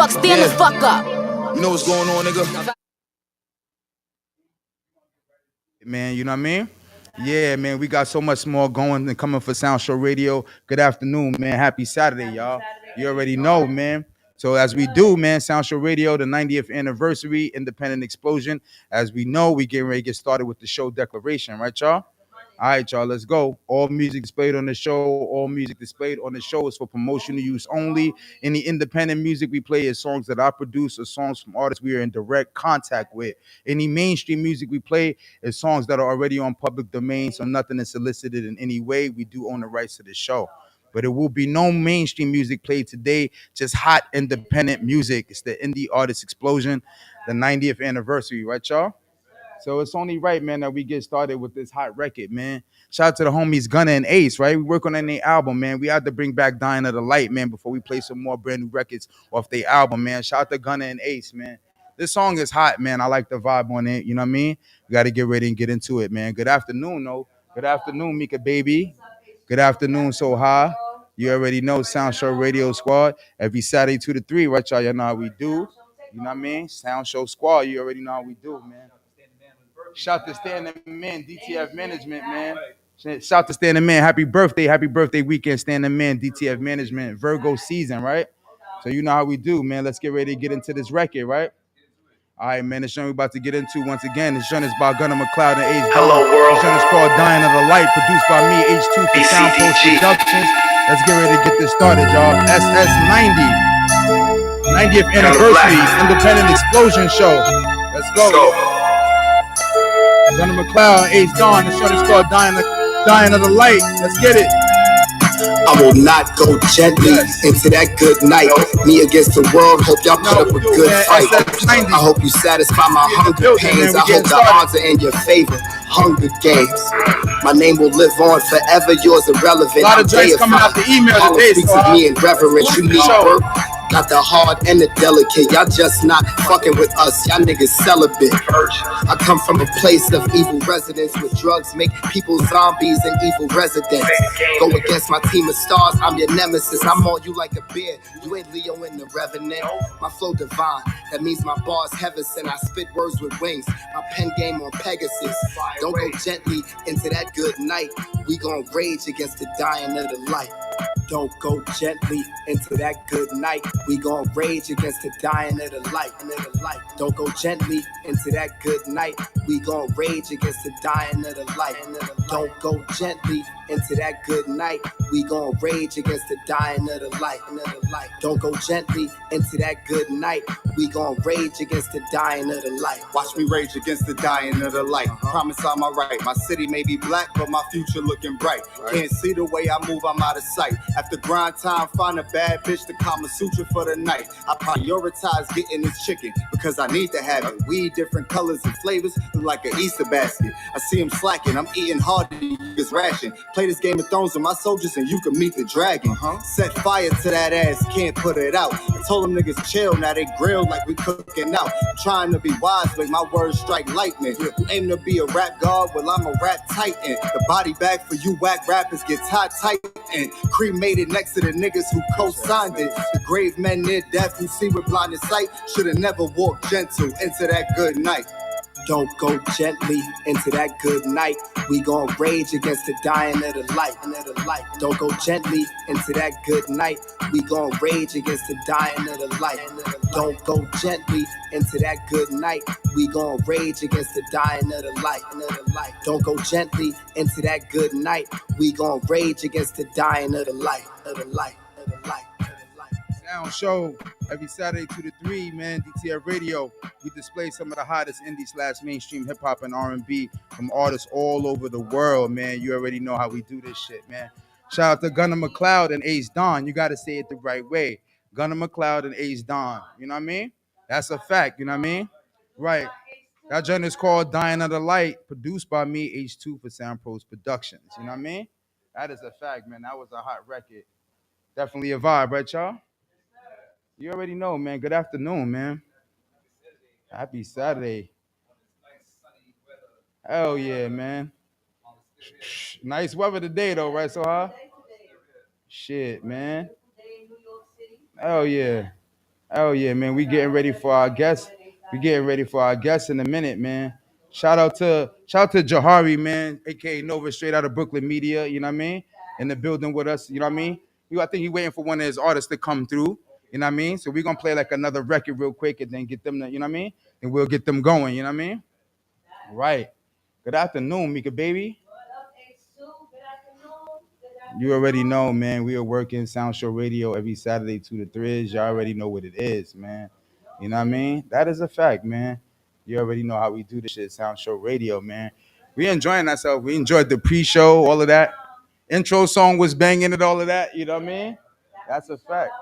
fuck, stand the fuck up. You know what's going on, nigga? Man, you know what I mean? Yeah, man, we got so much more going and coming for Sound Show Radio. Good afternoon, man. Happy Saturday, y'all. You already know, man. So as we do, man, Sound Show Radio, the 90th anniversary, Independent Explosion. As we know, we getting ready to get started with the show declaration, right, y'all? All right, y'all, let's go. All music displayed on the show, all music displayed on the show is for promotional use only. Any independent music we play is songs that I produce or songs from artists we are in direct contact with. Any mainstream music we play is songs that are already on public domain, so nothing is solicited in any way. We do own the rights to the show. But it will be no mainstream music played today, just hot independent music. It's the Indie Artist Explosion, the 90th anniversary, right, y'all? So it's only right, man, that we get started with this hot record, man. Shout out to the homies Gunna and Ace, right? We work on their album, man. We had to bring back Dying of the Light, man, before we play some more brand new records off their album, man. Shout out to Gunna and Ace, man. This song is hot, man. I like the vibe on it. You know what I mean? We got to get ready and get into it, man. Good afternoon, though. Good afternoon, Mika Baby. Good afternoon, So High. You already know Sound Show Radio Squad. Every Saturday 2 to 3, right, y'all? You know how we do. You know what I mean? Sound Show Squad. You already know how we do, man. Shout to Standing Man, DTF Management, man. Shout to Standing Man. Happy birthday weekend, Standing Man, DTF Management, Virgo season, right? So you know how we do, man. Let's get ready to get into this record, right? All right, man. This joint we're about to get into once again. This joint is by Gunna McLeod and Ace Dawn. This joint is called Dying of the Light, produced by me, H2 for Sound Post Productions. Let's get ready to get this started, y'all. SS90, 90th anniversary, Independent Explosion Show. Let's go. Gunna McLeod, Ace Dawn. The short is called Dying of the Light. Let's get it. I will not go gently into that good night. Me against the world, hope y'all put up a good fight. I hope you satisfy my hunger pains. I hope the odds are in your favor. Hunger Games. My name will live on forever, yours irrelevant. A lot of joints coming out the email today, speaks of me in reverence. You need work. Got the hard and the delicate. Y'all just not fucking with us. Y'all niggas celibate. I come from a place of evil residents where drugs make people zombies and evil residents. Go against my team of stars. I'm your nemesis. I'm on you like a bear. You ain't Leo in the Revenant. My flow divine. That means my bars heaven sent. I spit words with wings. My pen game on Pegasus. Don't go gently into that good night. We gon' rage against the dying of the light. Don't go gently into that good night. We gon' rage against the dying of the light. Don't go gently into that good night. We gon' rage against the dying of the light. Don't go gently into that good night. We gon' rage against the dying of the light. Don't go gently into that good night. We gon' rage against the dying of the light. Watch me rage against the dying of the light. Promise I'm alright. My city may be black, but my future looking bright. Can't see the way I move, I'm out of sight. After grind time, find a bad bitch to Kama Sutra for the night. I prioritize getting this chicken because I need to have it. Weed, different colors and flavors, look like an Easter basket. I see him slacking, I'm eating hard to this ration. Play this Game of Thrones with my soldiers and you can meet the dragon. Set fire to that ass, can't put it out. I told them niggas chill, now they grill like we cooking out. I'm trying to be wise, make my words strike lightning. You aim to be a rap god, well I'm a rap titan. The body bag for you whack rappers get tight and cremated next to the niggas who co-signed it. The grave men near death who see with blinded sight should've never walked gentle into that good night. Don't go gently into that good night. We gon' rage against the dying of the light. Don't go gently into that good night. We gon' rage against the dying of the light. Don't go gently into that good night. We gon' rage against the dying of the light. Don't go gently into that good night. We gon' rage against the dying of the light. Sound Show every Saturday 2 to 3, man. DTF Radio. We display some of the hottest indie/mainstream hip hop and R&B from artists all over the world, man. You already know how we do this shit, man. Shout out to Gunna McLeod and Ace Dawn. You got to say it the right way. Gunna McLeod and Ace Dawn. You know what I mean? That's a fact. You know what I mean? Right. That joint is called Dying of the Light, produced by me, H2 for Sound Pros Productions. You know what I mean? That is a fact, man. That was a hot record. Definitely a vibe, right, y'all? You already know, man. Good afternoon, man. Happy Saturday. Hell yeah, man. Nice weather today, though, right, So Shit, man. Hell yeah. Oh yeah, man. We getting ready for our guests. We getting ready for our guests in a minute, man. Shout out to Jahari, man, aka Nova, straight out of Brooklyn Media. You know what I mean? In the building with us. You know what I mean? I think he waiting for one of his artists to come through. You know what I mean? So we're gonna play like another record real quick and then get them. You know what I mean? And we'll get them going. You know what I mean? Right. Good afternoon, Mika baby. You already know, man. We are working Sound Show Radio every Saturday 2 to 3. Y'all already know what it is, man. You know what I mean? That is a fact, man. You already know how we do this shit, Sound Show Radio, man. We enjoying ourselves. We enjoyed the pre-show, all of that. Intro song was banging and all of that. You know what I mean? That's a fact.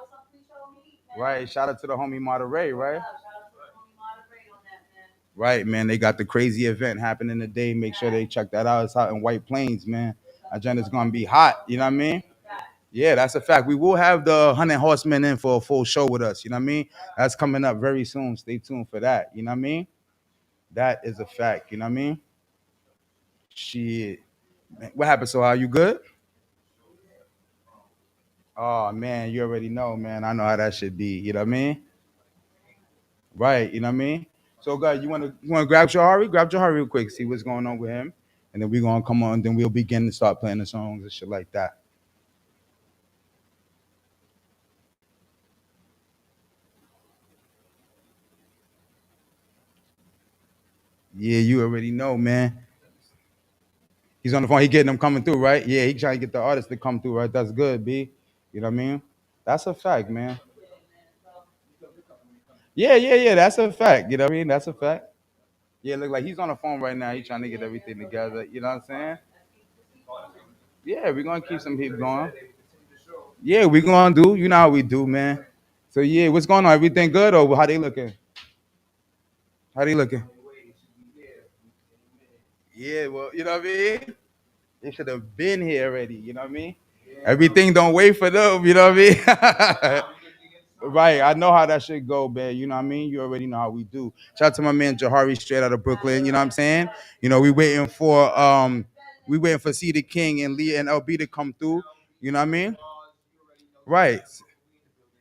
Right. Shout out to the homie Monterey, right? Right, man. They got the crazy event happening today. Make sure they check that out. It's out in White Plains, man. Agenda's gonna be hot. You know what I mean? Yeah, that's a fact. We will have the 100 Horsemen in for a full show with us. You know what I mean? That's coming up very soon. Stay tuned for that. You know what I mean? That is a fact. You know what I mean? Shit. Man, what happened? So, are you good? Oh, man, you already know, man. I know how that should be. You know what I mean? Right. You know what I mean? So, guys, you wanna grab Jahari? Grab Jahari real quick. See what's going on with him, and then we're gonna come on. Then we'll begin to start playing the songs and shit like that. Yeah, you already know, man. He's on the phone. He getting them coming through, right? Yeah, he trying to get the artists to come through, right? That's good, B. You know what I mean? That's a fact, man. Yeah. That's a fact. You know what I mean? That's a fact. Yeah, look like he's on the phone right now. He's trying to get everything together. You know what I'm saying? Yeah, we're gonna keep some people going. Yeah, we're gonna do. You know how we do, man. So yeah, what's going on? Everything good or how they looking? How they looking? Yeah, well, you know what I mean? They should have been here already. You know what I mean? Everything don't wait for them. You know what I mean? Right, I know how that should go, man. You know what I mean? You already know how we do. Shout out to my man Jahari straight out of Brooklyn. You know what I'm saying? You know, we waiting for C the King and Lee and LB to come through. You know what I mean? Right.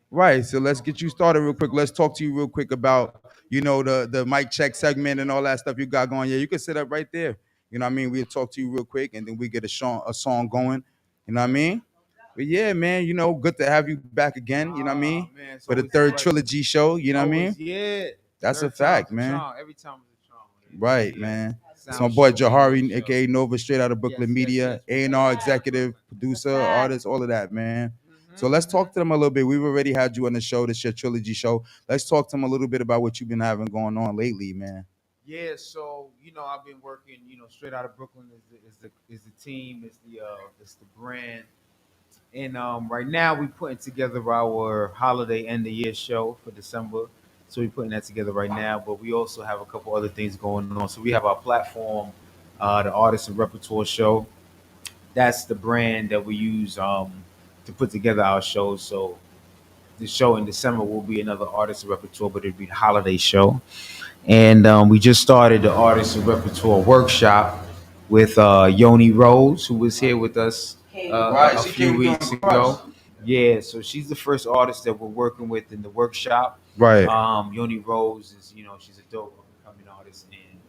Right. So let's get you started real quick. Let's talk to you real quick about, the mic check segment and all that stuff you got going. Yeah, you can sit up right there. You know what I mean? We'll talk to you real quick and then we get a song going. You know what I mean? But yeah, man, good to have you back again. You know what I mean? Man, it's For the always third a pleasure. trilogy show. You know what I mean? Always, yeah. That's a Third fact, time's a man. charm. Every time is a charm. Right, Yeah. man. It's my Sound boy show, Jahari, radio show. aka Nova, straight out of Brooklyn Yes, Media, yes. A&R executive, producer, artist, all of that, man. So let's Mhm. talk to them a little bit. We've already had you on the show, this your trilogy show. Let's talk to them a little bit about what you've been having going on lately, man. Yeah, so I've been working. Straight out of Brooklyn is the team, is the brand, and right now we putting together our holiday end of year show for December. So we're putting that together right now, but we also have a couple other things going on. So we have our platform, the Artist and Repertoire Show. That's the brand that we use to put together our shows. So the show in December will be another artist and repertoire, but it'll be the holiday show. And we just started the artist and repertoire workshop with Yoni Rose, who was here with us Right, a she few came weeks through ago. Yeah, so she's the first artist that we're working with in the workshop. Right. Yoni Rose is, she's a dope up-and-coming artist, and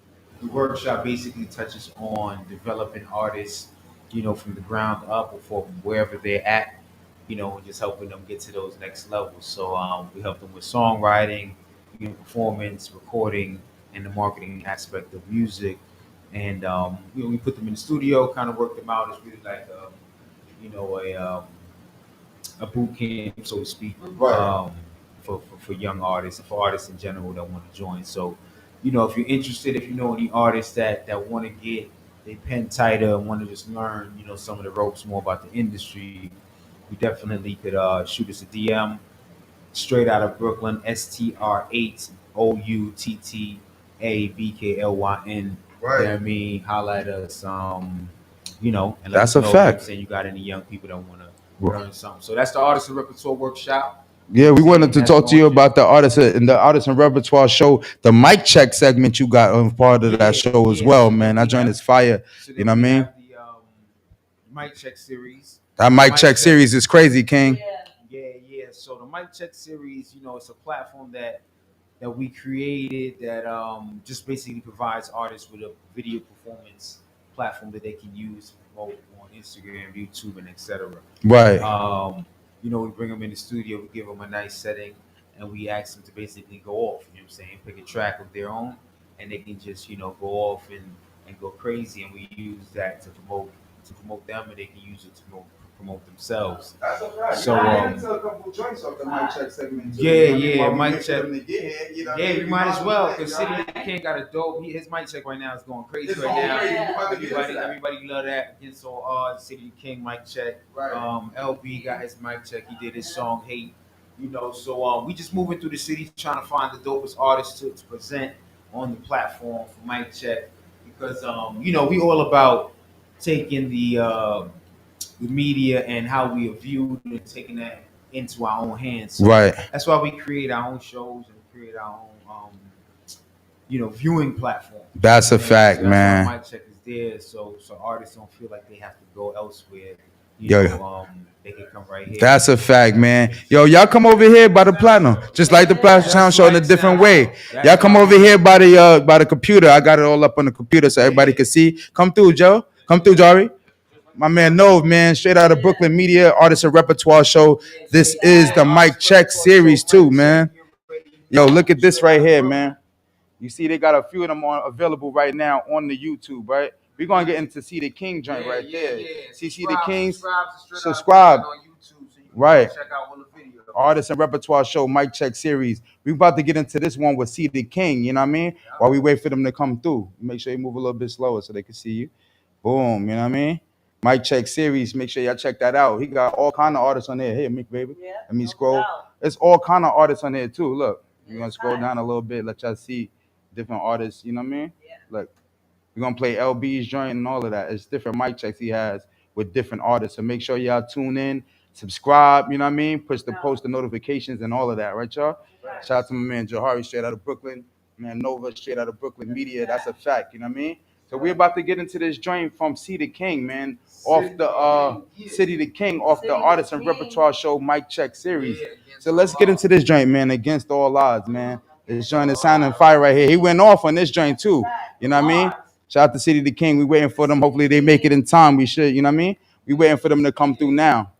the workshop basically touches on developing artists, from the ground up or from wherever they're at, and just helping them get to those next levels. So we help them with songwriting, performance, recording, and the marketing aspect of music. And we put them in the studio, kind of work them out. It's really like you know a um, a boot camp, so to speak, Right. for young artists and for artists in general that want to join. So, if you're interested, if you know any artists that want to get their pen tighter and want to just learn, some of the ropes more about the industry, you definitely could shoot us a DM straight out of Brooklyn, STR8OUTTABKLYN. You know what I mean? Holla at us, and let That's us a know fact. saying you got any young people that want to learn something. So that's the Artist and Repertoire Workshop. Yeah, we wanted to That's talk to you launching. about the artist and repertoire show, the mic check segment you got on part of that show as well, man. That joint is fire. So You then know what I we mean? have the mic check series. That mic check series is crazy, King. Yeah. So the Mic Check series, you know, it's a platform that we created that just basically provides artists with a video performance platform that they can use to promote on Instagram, YouTube, and etc. Right. You know, we bring them in the studio, we give them a nice setting, and we ask them to basically go off. You know what I'm saying? Pick a track of their own, and they can just go off and go crazy, and we use that to promote them, and they can use it to promote themselves. That's a fact. So, a couple joints off the Mic Check segment. Too. Mic Check. We might as well, because City King got a dope. His Mic Check right now is going crazy right now. Everybody love that. Against All Odds, City King Mic Check. Right. LB got his Mic Check. He did his song Hate. So we just moving through the city trying to find the dopest artists to present on the platform for Mic Check, because we all about taking the media and how we are viewed and taking that into our own hands. So Right. that's why we create our own shows and create our own, viewing platform. That's a fact, man. Mic Check is there, so artists don't feel like they have to go elsewhere. They can come right here. That's a fact, man. Yo, y'all come over here by the Platinum, just like the Platinum Sound Show in a different way. Y'all come over here by the computer. I got it all up on the computer so everybody can see. Come through, Joe. Come through, Jari. My man Nove, man, straight out of Brooklyn Media, Artist and Repertoire Show. This is the Mic Check series too, man. Yo, look at this right here, man. You see they got a few of them available right now on the YouTube, right? We're going to get into See the King joint right there. See the Kings? Subscribe. On YouTube, so you can Right. check out all the videos. Artist and Repertoire Show, Mic Check series. We about to get into this one with See the King, you know what I mean? While we wait for them to come through. Make sure you move a little bit slower so they can see you. Boom, you know what I mean? Mic Check series, make sure y'all check that out. He got all kind of artists on there. Here, Mick, baby. Yeah, Let me scroll. It's all kind of artists on there too. Look, we're going to scroll down a little bit, let y'all see different artists, you know what I mean? Yeah. Look, we're going to play LB's joint and all of that. It's different mic checks he has with different artists. So make sure y'all tune in, subscribe, you know what I mean? Push the post the notifications and all of that, right, y'all? Right. Shout out to my man Johari, straight out of Brooklyn. Man, Nova, straight out of Brooklyn Media. That's a fact, you know what I mean? So we're about to get into this joint from See the King, man. Off the City the King, off the Artist and Repertoire Show Mic Check series. So let's get into this joint, man, Against All Odds, man. This joint is sounding fire right here. He went off on this joint too. You know what I mean? Shout out to City the King. We waiting for them. Hopefully they make it in time. We should, you know what I mean? We waiting for them to come through now.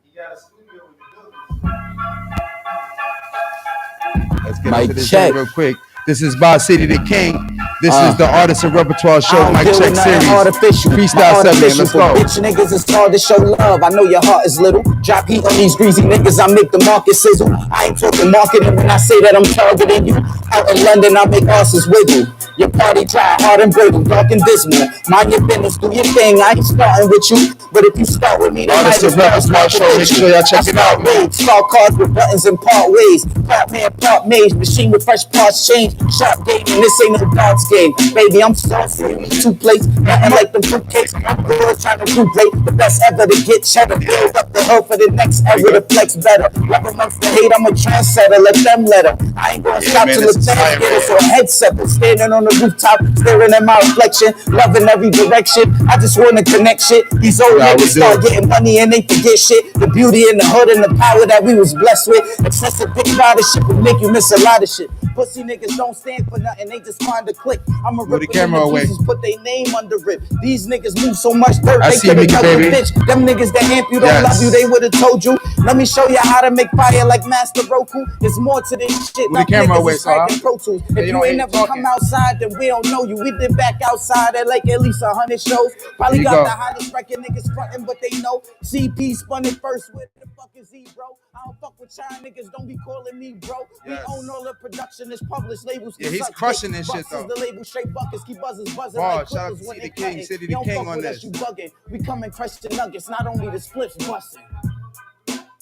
Let's get into this joint real quick. This is by City the King. This is the Artist and Repertoire Show Mic Check series. Artificial. Freestyle segment. Let's go. Bitch niggas, it's hard to show love. I know your heart is little. Drop heat on these greasy niggas. I make the market sizzle. I ain't talking marketing when I say that I'm targeting you. Out in London, I make asses wiggle. Your party dry, hard and brittle, dark and dismal. Mind your business, do your thing. I ain't starting with you, but if you start with me, then Artist and Repertoire Show. Make sure y'all check it out, man. Star cards with buttons and part ways. Part man, part mage. Machine with fresh parts change. Sharp game, and this ain't no darts game. Baby, I'm saucy. Two plates, nothing like the fruitcakes. I'm girl trying to replay the best ever to get cheddar. Build up the hood for the next era to flex better. Love amongst the hate, I'm a trendsetter. Let them let her. I ain't gonna stop till the fans get us on headset. But standing on the rooftop, staring at my reflection, loving every direction. I just wanna connect shit. These old niggas start getting money and they forget shit. The beauty in the hood and the power that we was blessed with. Excessive big rider shit will make you miss a lot of shit. Pussy niggas don't stand for nothing, they just find a click. I'm a Move the camera away. Put their name under it. These niggas move so much dirt, I they see could've me, cut baby. the bitch. Them niggas that amp you don't Yes. love you, they would've told you. Let me show you how to make fire like Master Roku. There's more to this shit. Move the camera away, is cracking Saha. Pro Tools. Yeah, If you you don't ain't ain't never talking. come outside, then we don't know you. We been back outside at like at least 100 shows. Probably Here you got go. the hottest record niggas frontin', but they know CP spun it first. Where the fuck is he, bro? I don't fuck with y'all niggas, don't be calling me bro. Yes. We own all the production, it's published labels. Yeah, he's suck crushing dick. this shit, Bucks is though. The label straight buckets, keep buzzers buzzing Bars, like shout out clippers to when City they the King, cutting. City You the don't King fuck on with us, this. you bugging. We come and crush the nuggets, not only the spliffs busting.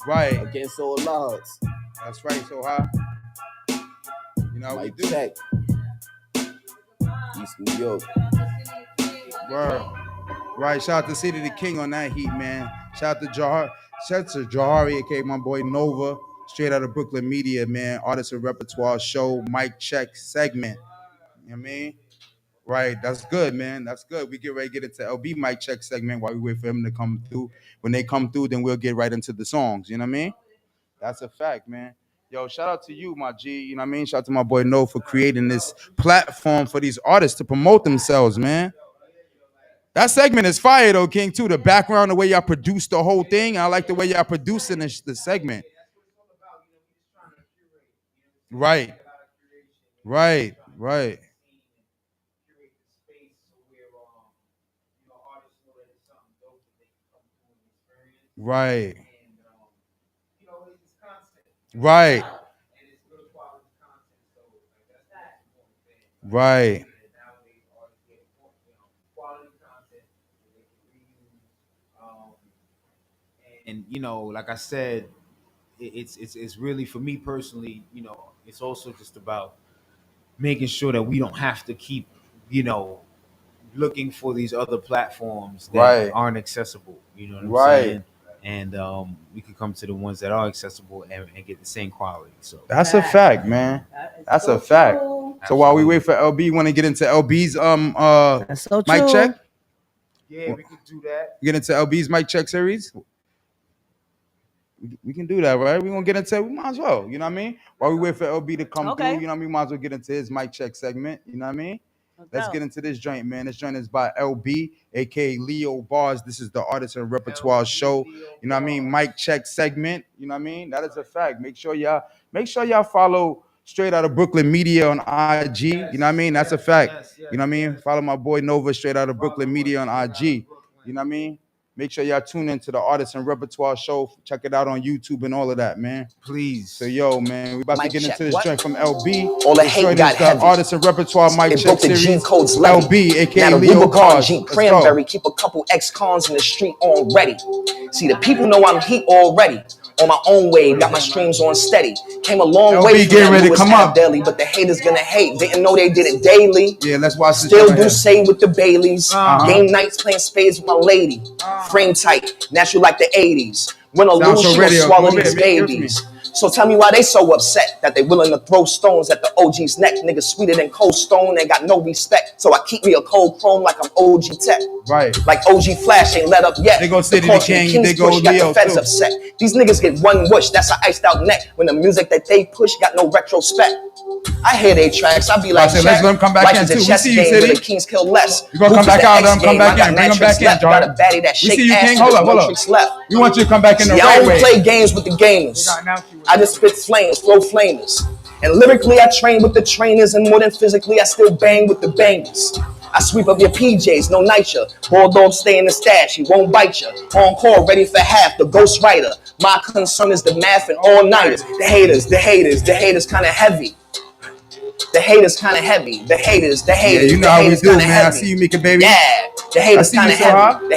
Right. Against all odds. That's right, so high. You know how we Mic do. check. East New York. Word. Right, shout out to City the King on that heat, man. Shout out to Johari. Shout out to Johari, aka my boy Nova, straight out of Brooklyn Media, man. Artist and Repertoire Show, Mic Check segment. You know what I mean? Right, that's good, man. That's good. We get ready to get into LB Mic Check segment while we wait for him to come through. When they come through, then we'll get right into the songs. You know what I mean? That's a fact, man. Yo, shout out to you, my G. You know what I mean? Shout out to my boy No for creating this platform for these artists to promote themselves, man. That segment is fire though, King, too. The background, the way y'all produced the whole thing. I like the way y'all producing the segment. Right. Right. Right. Right. Right. Right. And you know, like I said, it's really for me personally. You know, it's also just about making sure that we don't have to keep, you know, looking for these other platforms that Right. aren't accessible. You know what I'm Right. saying? And we can come to the ones that are accessible and get the same quality. So That's a fact, man. That's a fact. So while we wait for LB, you want to get into LB's That's so mic true. check? yeah, we could do that. Get into LB's mic check series? We can do that, right? We're gonna get into we might as well, you know what I mean? While we wait for LB to come Okay. through, you know what I mean? We might as well get into his mic check segment, you know what I mean? Let's No. get into this joint, man. This joint is by LB, aka Leo Bars. This is the Artist and Repertoire show. You know what I mean? Mic check segment. You know what I mean? That is a fact. Make sure y'all follow Straight Out of Brooklyn Media on IG. You know what I mean? That's a fact. You know what I mean? Follow my boy Nova Straight Out of Brooklyn Media on IG. You know what I mean? Make sure y'all tune into the Artist and Repertoire show. Check it out on YouTube and all of that, man. Please. So yo, man, we about Mic to get check. into this What? joint from LB. All the This hate joint got is the heavy. Artist and Repertoire mic It check broke the G series. codes levy. LB, aka Now the Leo Rubicon Bars. Jeep Let's Cranberry go. keep a couple ex-cons in the street already. See, the people know I'm heat already. On my own wave, got my streams on steady. Came a long LB, way from get that ready, Lewis come Ave up. Deli, but the haters gonna hate. Didn't know they did it daily. Yeah, let's watch this. Still right do here. say with the Baileys. Uh-huh. Game nights playing spades with my lady. Frame tight, natural like the 80s. Win or Sound lose, so she radio. gon' swallow Come these here, give it to me. babies. So tell me why they so upset that they willing to throw stones at the OG's neck. Niggas sweeter than Cold Stone, they got no respect. So I keep me a cold chrome like I'm OG Tech. Right. Like OG Flash ain't let up yet. They gon' say The that culture they of can't- they King's go Push got Leo, the feds too. upset. These niggas get one wish, that's an iced out neck. When the music that they push got no retrospect. I hear they tracks, I be like, I said, let's let 'em come back life in is a too. We chess see you, game City. where the kings kill less. You gonna Hoops come is back the out, X let 'em come game. back I got in. Bring 'em mad back tricks in, left. Jar. Got a baddie that We shake see you, ass King. till Hold there's up, no hold up. tricks left. We want you to come back in the See, I right don't way. play games with the gamers. I just spit flames, flow flamers. And lyrically, I train with the trainers, and more than physically, I still bang with the bangers. I sweep up your PJs, no nitro. Bulldog stay in the stash, he won't bite you. On call, ready for half, the ghost writer. My concern is the math and all-nighters. The haters kinda heavy. The haters kinda heavy. The haters. Yeah, you know how we do, man. I see you, Mika, baby. Yeah, the haters I see you, kinda Soha. heavy. The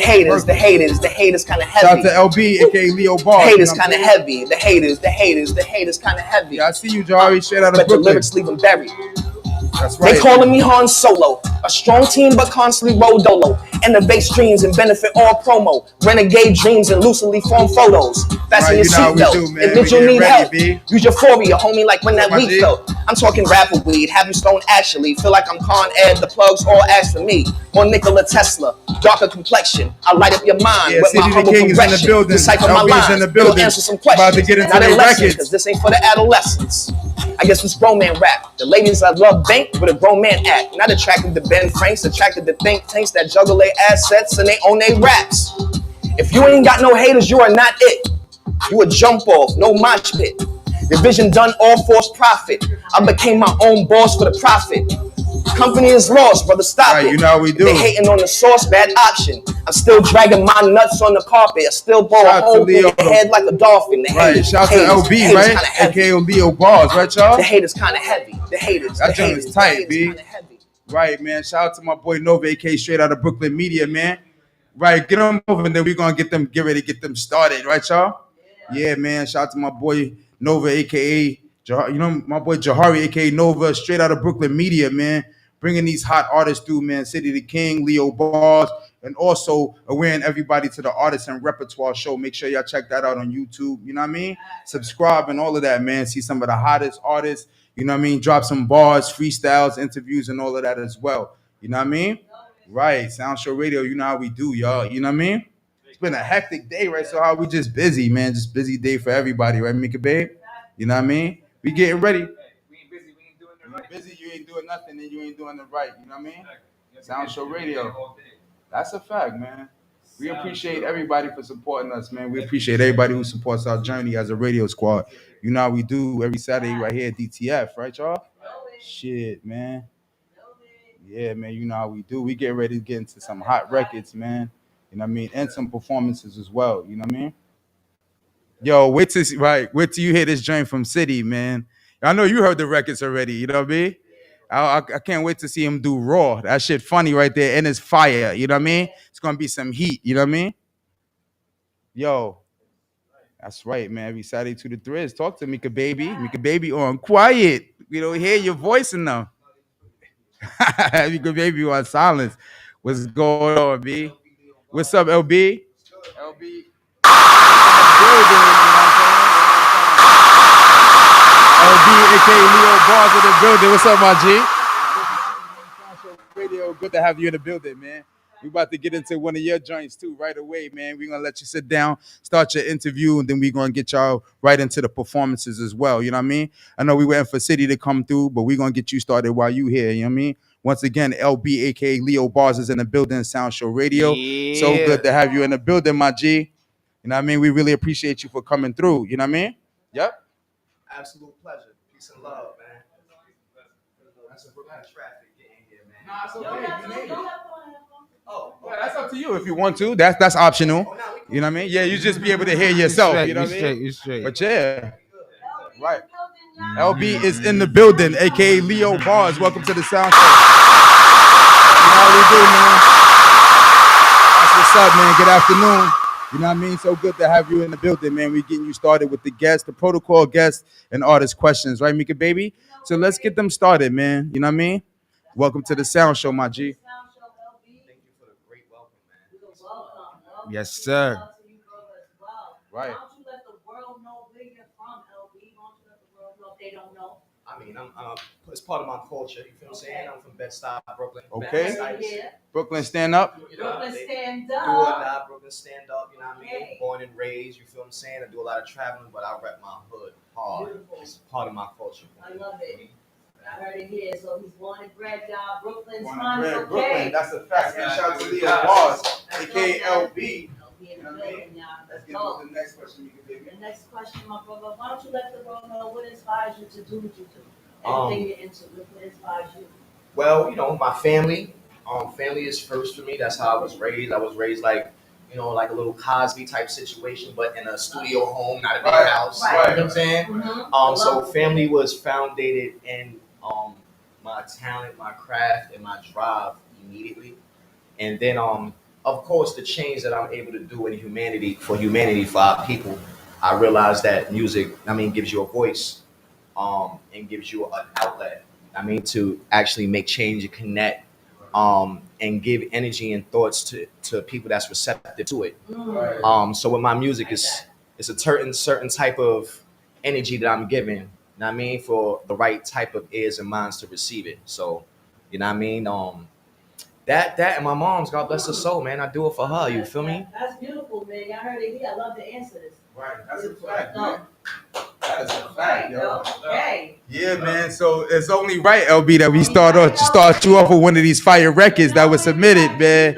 haters kinda Shout out heavy. to LB, aka Leo Bars. Haters you know what I'm kinda saying? heavy. The haters kinda heavy. Yeah, I see you, Jari. Straight out of But the Brooklyn. lyrics leave them buried. That's right. They calling me Han Solo, a strong team but constantly roll dolo. Innovate streams and benefit all promo. Renegade dreams and loosely formed photos. Fasten Right, your you know how we seatbelt. do, man. Admit We you getting need ready, help. B. Use euphoria, homie, like when that My weed G. felt. I'm talking rapper weed, have you stoned actually. Feel like I'm Con Ed, the plugs all ask for me. Or Nikola Tesla, darker complexion. I light up your mind Yeah, with City my the humble King is in the progression. building. Decipher my LB is lines, in the it'll building. answer some About questions. to get into Not the in lessons, records. cause this ain't for the adolescents. I guess it's grown man rap. The ladies I love bank with a grown man act. Not attracted to Ben Franks, attracted to think tanks that juggle their assets and they own their raps. If you ain't got no haters, you are not it. You a jump off, no mosh pit. Division done, all false profit. I became my own boss for the profit. Company is lost, brother, stop Right, it. you know how we do. They hating on the sauce, bad option. I'm still dragging my nuts on the carpet. I still blow a Shout out to hole through Leo. your head like a dolphin. The Right, haters, shout out to haters, LB, haters right? kinda heavy. AKA Leo Bars, right, y'all? The haters kind of heavy. The haters. That the joint haters, is tight, the haters B. kinda heavy. Right, man. Shout out to my boy Nova, aka Straight Out of Brooklyn Media, man. Right, get them over, and then we're gonna get ready to get them started, right, y'all? Yeah, man. Shout out to my boy Nova, aka my boy Jahari, aka Nova, Straight Out of Brooklyn Media, man. Bringing these hot artists through, man. City the King, Leo Bars, and also wearing everybody to the Artists and Repertoire show. Make sure y'all check that out on YouTube. You know what I mean? Subscribe and all of that, man. See some of the hottest artists. You know what I mean? Drop some bars, freestyles, interviews, and all of that as well. You know what I mean? Right. Sound Show Radio, you know how we do, y'all. You know what I mean? been a hectic day, right? So how we just busy, man. Just busy day for everybody, right, Mika babe? You know what I mean? We getting ready. We ain't busy, we ain't doing it right. Busy, you ain't doing nothing, and you ain't doing it right. You know what I mean? Sound Show Radio. That's a fact, man. We appreciate everybody for supporting us, man. We appreciate everybody who supports our journey as a radio squad. You know how we do every Saturday right here at DTF, right, y'all? Shit, man. Yeah, man, you know how we do. We get ready to get into some hot records, man. You know what I mean? And some performances as well. You know what I mean? Yo, wait till you hear this joint from City, man. I know you heard the records already. You know what I mean? I can't wait to see him do Raw. That shit funny right there, and it's fire. You know what I mean? It's gonna be some heat. You know what I mean? Yo, that's right, man. Every Saturday to the Threads. Talk to Mika Baby. Mika Baby on quiet. We don't hear your voice enough. Mika Baby on silence. What's going on, B? What's up, LB? LB. LB, aka Leo Bars in the building. What's up, my G? Radio, good to have you in the building, man. We about to get into one of your joints too right away, man. We're gonna let you sit down, start your interview, and then we're gonna get y'all right into the performances as well. You know what I mean? I know we waiting for City to come through, but we're gonna get you started while you here. You know what I mean? Once again, LB, aka Leo Bars, is in the building. Sound Show Radio. Yeah. So good to have you in the building, my G. You know what I mean? We really appreciate you for coming through. You know what I mean? Yep. Absolute pleasure. Peace and love, man. That's a Brooklyn traffic getting here, man. Nah, it's okay. Oh, that's up to you if you want to. That's optional. You know what I mean? Yeah, you just be able to hear yourself. You know what I mean? You straight. But yeah, right. LB is in the building, aka Leo Bars. Welcome to the Sound Show. You know how we do, man. That's what's up, man. Good afternoon. You know what I mean? So good to have you in the building, man. We're getting you started with the guests, the protocol guests, and artist questions, right, Mika Baby? So let's get them started, man. You know what I mean? Welcome to the Sound Show, my G. Thank you for the great welcome, man. Yes, sir. Right. Why don't you let the world know where you're from, LB? Why don't you let the world know if they don't know? I mean, it's part of my culture. You feel what I'm saying? I'm from Bed-Stuy, Brooklyn. Okay. Yeah. Brooklyn, stand up. You know, Brooklyn they stand do or up. die, Brooklyn stand up. You know what I mean? Okay. Born and raised. You feel what I'm saying? I do a lot of traveling, but I rep my hood hard. Beautiful. It's part of my culture. I love it. I heard it here. So he's born and bred, y'all. Brooklyn's Born fun. and bred, Okay. Brooklyn, that's a fact. Man, shout out to Leo Bars, aka LB. LB in You the know what I mean? building, y'all. Let's Let's get go. to the next question, Mika Baby. The next question, my brother. Why don't you let the world know what inspires you to do what you do? Um, Everything you're into, what inspires you? Well, you know, my family. Family is first for me. That's how I was raised. I was raised like, you know, like a little Cosby type situation, but in a studio home, not a big Right. house. Right. You know what I'm saying? Mm-hmm. So family was founded in my talent, my craft, and my drive immediately. And then of course the change that I'm able to do in humanity for our people, I realized that music, I mean, gives you a voice, and gives you an outlet. I mean, to actually make change and connect, and give energy and thoughts to people that's receptive to it. So with my music, it's a certain type of energy that I'm giving. You know what I mean, for the right type of ears and minds to receive it. So, you know what I mean. That and my mom's, God bless her soul, man. I do it for her. You feel me? That's beautiful, man. I heard it here. I love the answers. Right, that's a fact, man. That is a fact, yo. Okay. Yeah, man. So it's only right, LB, that we start you off with one of these fire records that was submitted, man.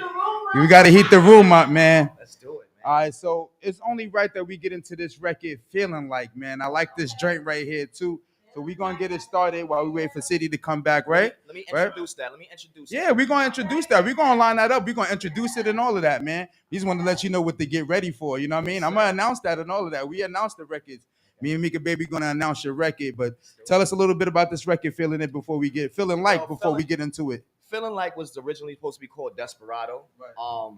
We gotta heat the room up, man. Let's do it, man. All right, so it's only right that we get into this record feeling like, man. I like this joint right here too. So we're gonna get it started while we wait for City to come back, right? Let me Right? introduce that. Yeah, we're gonna introduce that. We're gonna line that up. We're gonna introduce it and all of that, man. We just want to let you know what to get ready for. You know what I mean? I'm gonna announce that and all of that. We announced the records. Me and Mika Baby gonna announce your record, but tell us a little bit about this record, feeling like before we get into it. Feeling Like was originally supposed to be called Desperado. Right.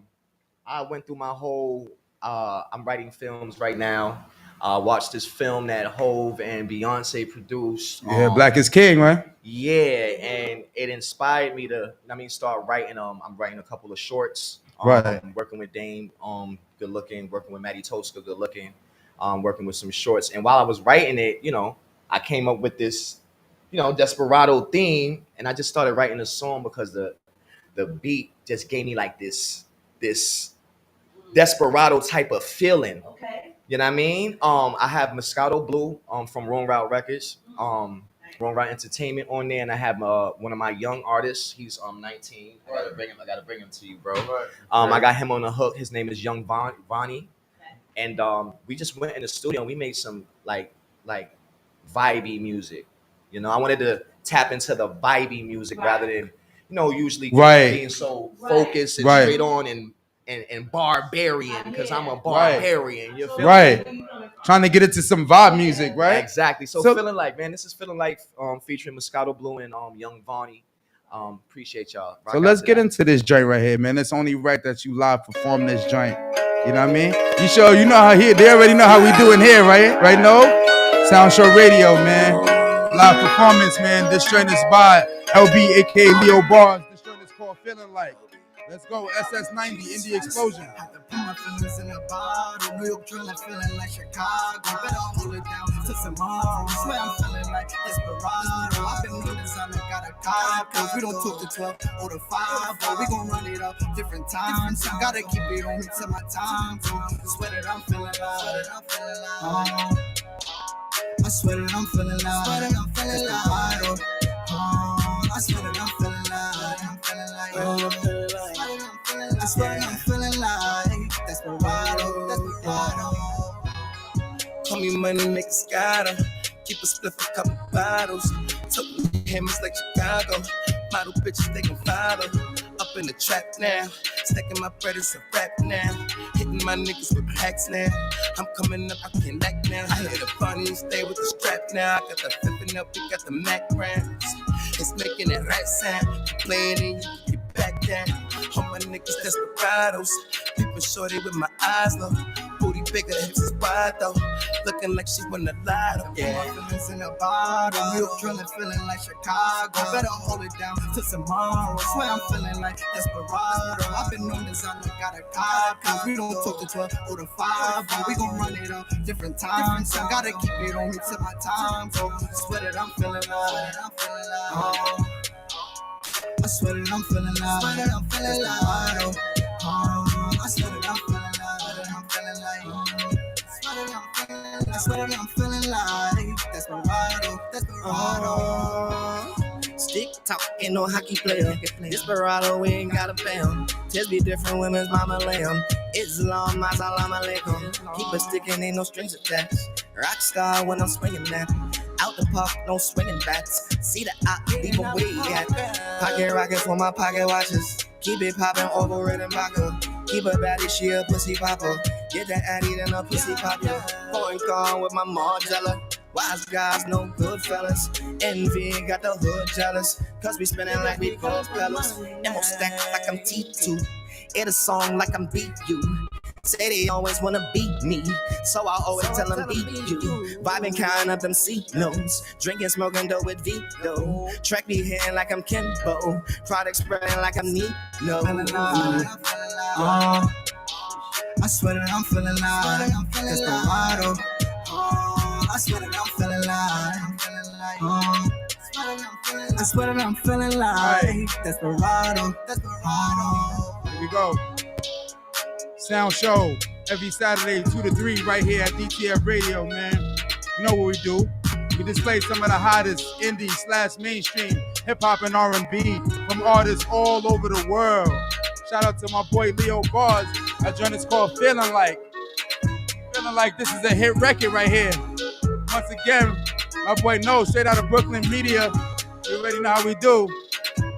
I went through my whole. I'm writing films right now. Watched this film that Hove and Beyonce produced. Yeah, Black is King, right? Yeah, and it inspired me to, start writing. I'm writing a couple of shorts. Right. Working with Dame, good looking. Working with Maddie Tosca, good looking. Working with some shorts. And while I was writing it, I came up with this, Desperado theme, and I just started writing a song because the beat just gave me like this desperado type of feeling. Okay. You know what I mean? I have Moscato Blue from Wrong Route Records, Wrong Route Entertainment on there, and I have one of my young artists. He's 19. I gotta bring him to you, bro. I got him on the hook. His name is Young Vonnie, and we just went in the studio and we made some like vibey music. You know, I wanted to tap into the vibey music rather than usually being so focused and straight on and barbarian, because I'm a barbarian. You feel me? Trying to get into some vibe music, right? Exactly. So feeling like, man, this is Feeling Like featuring Moscato Blue and Young Vonnie. Appreciate y'all. So let's get into this joint right here, man. It's only right that you live perform this joint. You know what I mean? You know how they already know how we doing here, right? Right, no? Sound Show Radio, man. Live performance, man. This joint is by LB, aka Leo Bars. This joint is called Feeling Like. Let's go, SS90, Indie Explosion. Had to put my feelings in a bottle. New York drilling, feeling like Chicago. Better hold it down to tomorrow. Swear I'm feeling like Desperado. I've been new designer, got a car. Cause we don't talk to 12 or to 5. But we gon' run it up different times. Gotta keep it on me till my time. Swear that I'm feeling like. I swear that I'm feeling like. Desperado. I swear that I'm feeling like. I swear I'm feeling like Desperado. Call me money, make a scatter. Keep a split for a couple bottles. Took me hammers like Chicago. Model bitches, they can follow. Up in the trap now. Stacking my bread is a rap now. Hitting my niggas with packs now. I'm coming up, I can't lack now. I hit a funny and stay with the strap now. I got the flipping up, we got the Mac rounds. It's making that right sound. Playing in, you get back down. All my niggas desperados. People shorty with my eyes low. Booty bigger, hips is wide though. Looking like she won the lotto. Yeah. My feelings in a bottle. New York drilling, feeling like Chicago. Better hold it down till tomorrow. Swear I'm feeling like Desperado. I've been on designer, got a car. Cause we don't talk to 12 or to 5. But we gon' run it up different times. So gotta keep it on me till my time. So swear that I'm feeling like. I swear that I'm feeling like. I swear that I'm feeling like. I swear that I'm feeling like. I swear that I'm feeling like Desperado. Stick talk, ain't no hockey player. Desperado, we ain't got a bam. Just be different women's mama lamb. Islam, assalamu alaikum. Keep it sticking, ain't no strings attached. Rock star when I'm swinging that. Out the park, no swinging bats. See the op, leave them where he at. Pocket rockets for my pocket watches. Keep it poppin' over it and vodka. Keep a baddie, she a pussy popper. Get the addy, then a pussy popper. Point gone with my Margiela. Wise guys, no good fellas. Envy got the hood jealous. Cause we spinning like we cold fellas. Emo stack like I'm T2. Hit a song like I'm beat you. Say they always wanna beat me, so I always tell them beat you. Vibing kind of them C-notes, drinking, smoking dope with Vito. Track me here like I'm Kimbo, product spreading like I'm Nino. I swear that I'm feeling like Desperado. I swear that I'm feeling like. I swear that I'm feeling like Desperado. Here we go. Sound Show every Saturday 2 to 3 right here at DTF Radio, man. You know what we do. We display some of the hottest indie / mainstream hip hop and R&B from artists all over the world. Shout out to my boy Leo Bars. That joint is called Feeling Like. Feeling like this is a hit record right here. Once again, my boy No, straight out of Brooklyn Media. You already know how we do.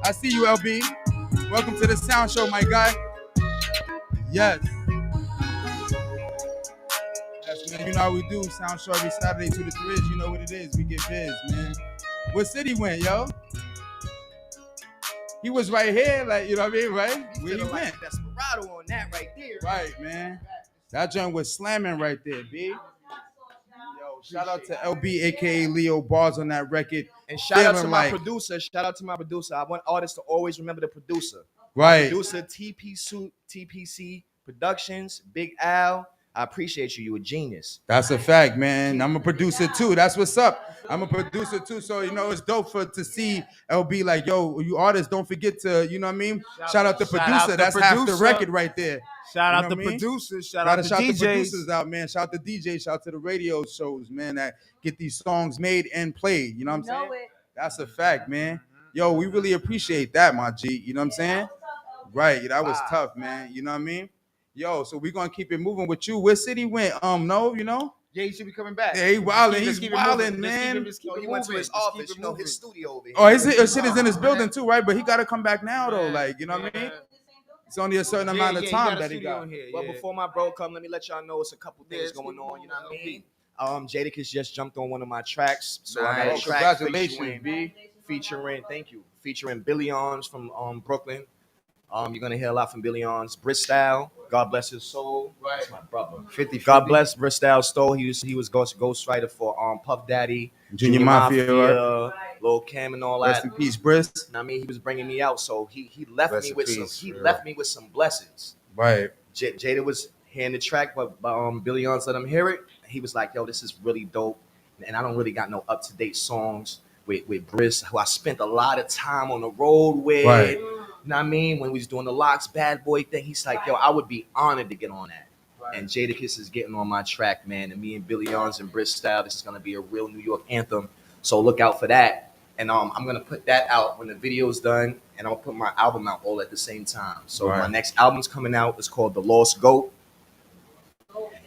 I see you, LB. Welcome to the Sound Show, my guy. Yes. Yes, man. You know how we do. Sound Show every Saturday 2 to 3. You know what it is. We get biz, man. What city went, yo? He was right here, like, you know what I mean, right? Where he went? Like Desperado on that right there. Right, man. That joint was slamming right there, B. Yo, shout out to LB, aka Leo Bars on that record. And shout out to my producer. Shout out to my producer. I want artists to always remember the producer. Right. Producer TPC Productions, Big Al. I appreciate you. You a genius. That's a fact, man. I'm a producer too. That's what's up. I'm a producer too. So, you know, it's dope to see LB like, yo, you artists, don't forget to, you know what I mean? Shout out the producer. That's half the record right there. Shout You out know the what I mean? producers. Shout out the Shout the DJs. producers out, man. Shout out the DJs. Shout out to the radio shows, man, that get these songs made and played. You know what I'm saying? That's a fact, man. Yo, we really appreciate that, my G. You know what I'm saying? Right. That was tough, man. You know what I mean? Yo, so we're gonna keep it moving with you. Where City went? No, you know? Yeah, he should be coming back. Yeah, he wildin'. Just He's keep it moving. wildin', man. Just keep it He went to moving. his Just keep office, it you know, moving. his studio over here. Oh, his shit is in his building too, right? But he gotta come back now though. Like, you know what I mean? It's only a certain amount of he time got a that he studio got. in here, Well, yeah. before my bro come, let me let y'all know it's a couple things let's going keep on. it You know what I moving. mean? Jadakiss just jumped on one of my tracks, so I got Nice. a track Congratulations, B. featuring Billy Arms from Brooklyn. You're gonna hear a lot from Billy Arms. Bristol, God bless his soul. Right. That's my brother. 50. God bless Bristol Stowe. He was ghostwriter for Puff Daddy, Junior Mafia. Lil Kim, and all Rest that. in peace, Briss. I mean, he was bringing me out, so he left Rest me in with peace, he yeah. left me with some blessings. Right. Jada was hearing the track, but Billy Arms let him hear it. He was like, "Yo, this is really dope," and I don't really got no up to date songs with Briss, who I spent a lot of time on the road with. Right. You know what I mean? When we was doing the Locks Bad Boy thing, he's like, "Yo, I would be honored to get on that." And Jadakiss is getting on my track, man. And me and Billy Arms and Briss style, this is gonna be a real New York anthem. So look out for that. And I'm gonna put that out when the video's done, and I'll put my album out all at the same time. So Right. my next album's coming out. It's called The Lost Goat,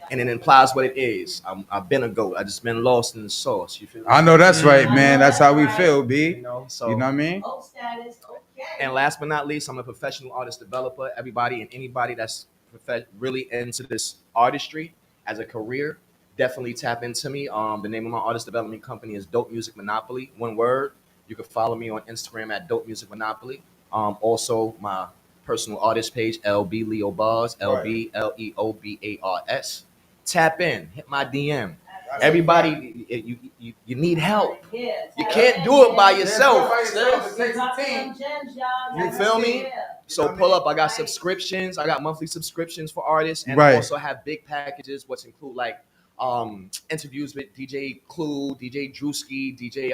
and it implies what it is. I've been a goat. I just been lost in the sauce. You feel me? I know that's right, man. That's how we feel, B. You know. So You know what I mean? Oh, status, okay. and last but not least, I'm a professional artist developer. Everybody and anybody that's really into this artistry as a career, definitely tap into me. The name of my artist development company is Dope Music Monopoly. One word. You can follow me on Instagram at Dope Music Monopoly. Also, my personal artist page, LB Leo Bars, LBLEOBARS. Tap in, hit my DM. Everybody, you need help. Yeah, You can't do it by yourself. You feel me? So pull up. I got subscriptions. I got monthly subscriptions for artists, and Right. I also have big packages, which include like interviews with DJ Clue, DJ Drewski, DJ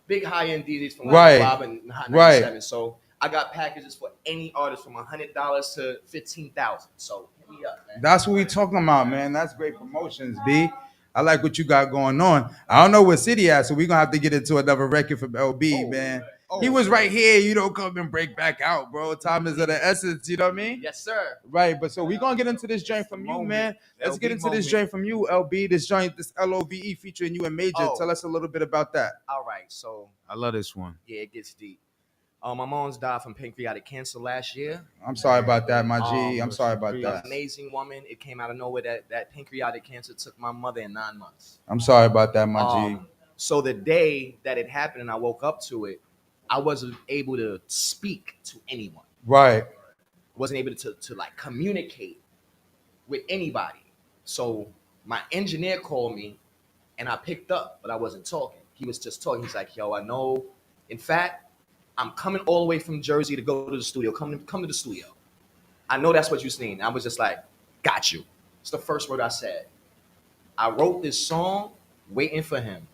big high end DJs from Right. Bob and Hot Right. 97. So I got packages for any artist from $100 to $15,000. So hit me up, man. That's what we talking about, man. That's great promotions, B. I like what you got going on. I don't know where City at, so we're gonna have to get into another record from LB, man. He was right here. You don't come and break back out, bro. Time is of the essence, you know what I mean? Yes, sir. Right, but so we're gonna get into this joint from you, man. Let's get into this joint from you, LB. This joint, this LOVE featuring you and Major. Oh. Tell us a little bit about that. All right. So I love this one. yeah, it gets deep. My mom's died from pancreatic cancer last year. I'm sorry about that, my G. I'm sorry about An that. amazing woman. It came out of nowhere that pancreatic cancer took my mother in 9 months. I'm sorry about that, my G. So the day that it happened and I woke up to it, I wasn't able to speak to anyone. Right. Wasn't able to like communicate with anybody. So my engineer called me and I picked up, but I wasn't talking. He was just talking. He's like, "Yo, I know. In fact, I'm coming all the way from Jersey to go to the studio. Come to the studio. I know that's what you're seeing." I was just like, "Got you." It's the first word I said. I wrote this song waiting for him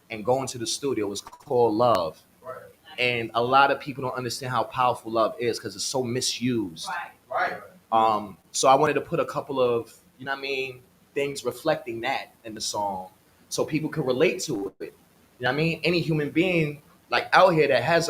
and going to the studio. It was called Love. And a lot of people don't understand how powerful love is because it's so misused. Right. So I wanted to put a couple of, you know what I mean, things reflecting that in the song so people could relate to it. You know what I mean? Any human being like out here that has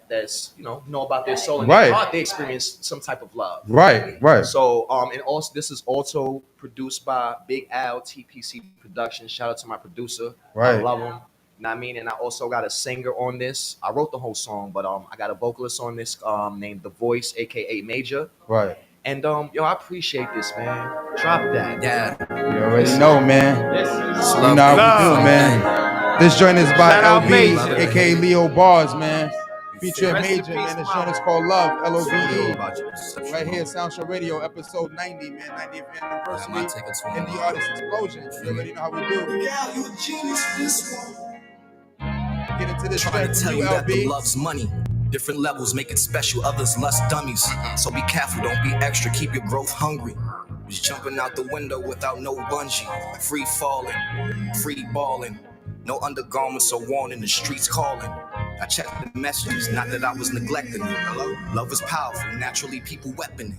that's know about their soul and Right. their heart, they experience some type of love. Right. Right. So and also this is also produced by Big Al TPC Productions. Shout out to my producer. Right. I love him. You know what I mean? And I also got a singer on this. I wrote the whole song, but I got a vocalist on this named The Voice, aka Major. Right. And yo, I appreciate this, man. Drop that. Yeah. You already know, man. It's You love. know how we do, man. This joint is by Shout out LB, Major. aka Leo Bars, man. Featuring Rest in Major, peace, man. This Mama. joint is called Love, LOVE. About your perception. Right here, Sound Show Radio, episode 90, man. 90th I might anniversary. take it to In the artist explosion. You already know how we do. Get into this Trying joint to tell from you you, that the LB. love's money. Different levels make it special, others less dummies. So be careful, don't be extra, keep your growth hungry. Was jumping out the window without no bungee. Free falling, free balling. No undergarments or worn in the streets calling. I checked the messages, not that I was neglecting them. Love is powerful, naturally people weapon it.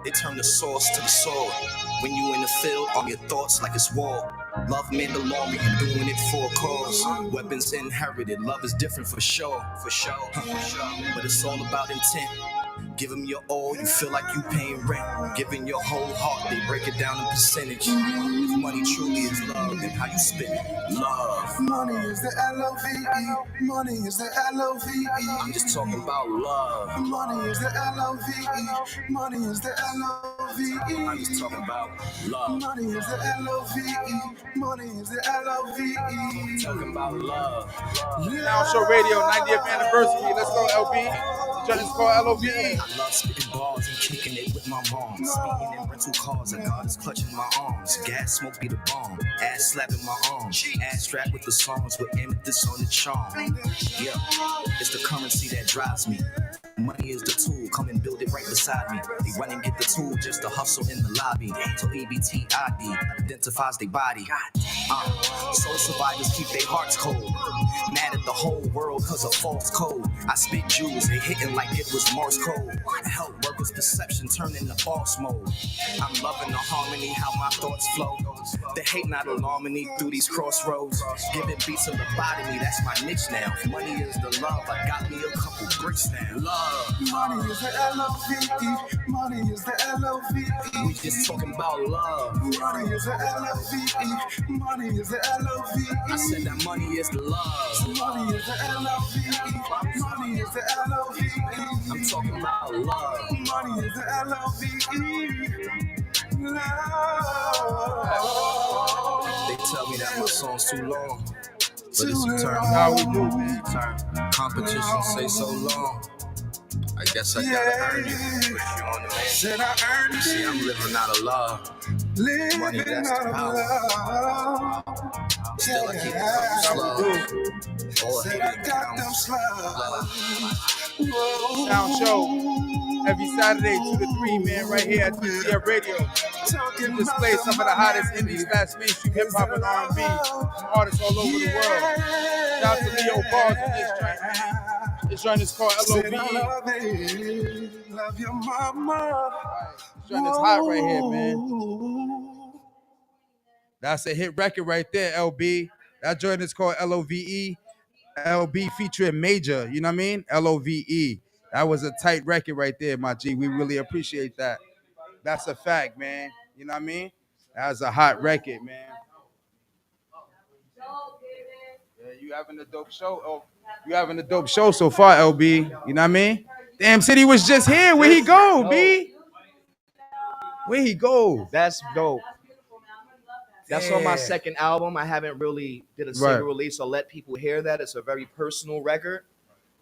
They turn the source to the sword. When you in the field, on your thoughts like it's war. Love Mandalorian, doing it for a cause. Weapons inherited, love is different for sure, for sure. But it's all about intent. Give them your all, you feel like you paying rent. Giving your whole heart, they break it down in percentage. If money truly is love, then how you spend it? Love. Money is the L-O-V-E. Money is the L-O-V-E. I'm just talking about love. Money is the L-O-V-E. Money is the L-O-V-E. I'm just talking about love. Money is the L-O-V-E. Money is the L-O-V-E. Talking about love. Sound Show Radio 90th anniversary. Let's go, LB. Join us for LOVE. I love spitting bars and kicking it with my mom. Speaking in rental cars, and God is clutching my arms. Gas smoke be the bomb. Ass slapping my arms. Ass strapped with the songs with amethyst on the charm. Yeah, it's the currency that drives me. Money is the tool, come and build it right beside me. They run and get the tool just to hustle in the lobby. Till EBT ID identifies their body. Soul survivors keep their hearts cold. Mad at the whole world cause of false code. I spit jewels, they hitting like it was Morse code. I help workers' perception turn into boss mode. I'm loving the harmony, how my thoughts flow. The hate not alarming me through these crossroads. Giving beats of lobotomy, that's my niche now. Money is the love, I got me a couple bricks now. Love. Money is the L-O-V-E. Money is the L-O-V-E. We just talking about love. Money is the L-O-V-E. Money is the L-O-V-E. I said that money is the love. Money is the L-O-V-E. Money is the L-O-V-E. I'm talking about love. Money is the L-O-V-E. Love. They tell me that my song's too long. But it's Too eternal. How we do, man. Competition say so long. I guess I gotta earn it. Put you on the man. Said I earned it. See, I'm living out of love. Money, Living that's out the of power. love. Still I keep it slow. All Said hate I and got them counts. slugs. Whoa. Sound Show every Saturday 2 to 3, man, right here at TCF Radio. Talking We display some of the hottest indies, fast mainstream hip hop and R&B from artists all over the world. Shout out to Leo Bars on this joint, man. This joint is called Said I LOVE. love it. Love your mama. This joint is hot right here, man. That's a hit record right there, LB. That joint is called LOVE. LB featuring Major, you know what I mean? LOVE. That was a tight record right there, my G. We really appreciate that. That's a fact, man. You know what I mean? That was a hot record, man. Yeah, you having a dope show. Oh, you having a dope show so far, LB. You know what I mean? Damn, City was just here. Where he go, B? Where he go? That's dope. That's on my Yeah. second album. I haven't really did a single release or let people hear that. It's a very personal record.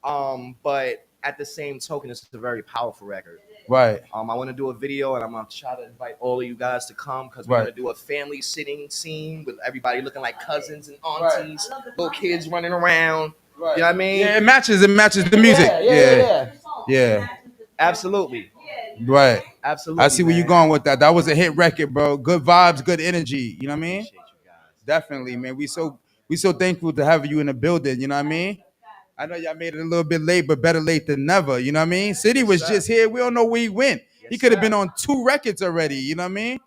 But at the same token, it's a very powerful record. Right. I want to do a video, and I'm gonna try to invite all of you guys to come because we're Right. gonna do a family sitting scene with everybody looking like cousins and aunties, little kids running around. Right. You know what I mean? Yeah, it matches the music. Yeah. Absolutely. Right. Absolutely. I see where you're going with that. That was a hit record, bro. Good vibes, good energy. You know what I mean? Appreciate you guys. Definitely, man. We so thankful to have you in the building. You know what I mean? I know y'all made it a little bit late, but better late than never. You know what I mean? City was just here. We don't know where he went. He could have been on 2 records already. You know what I mean?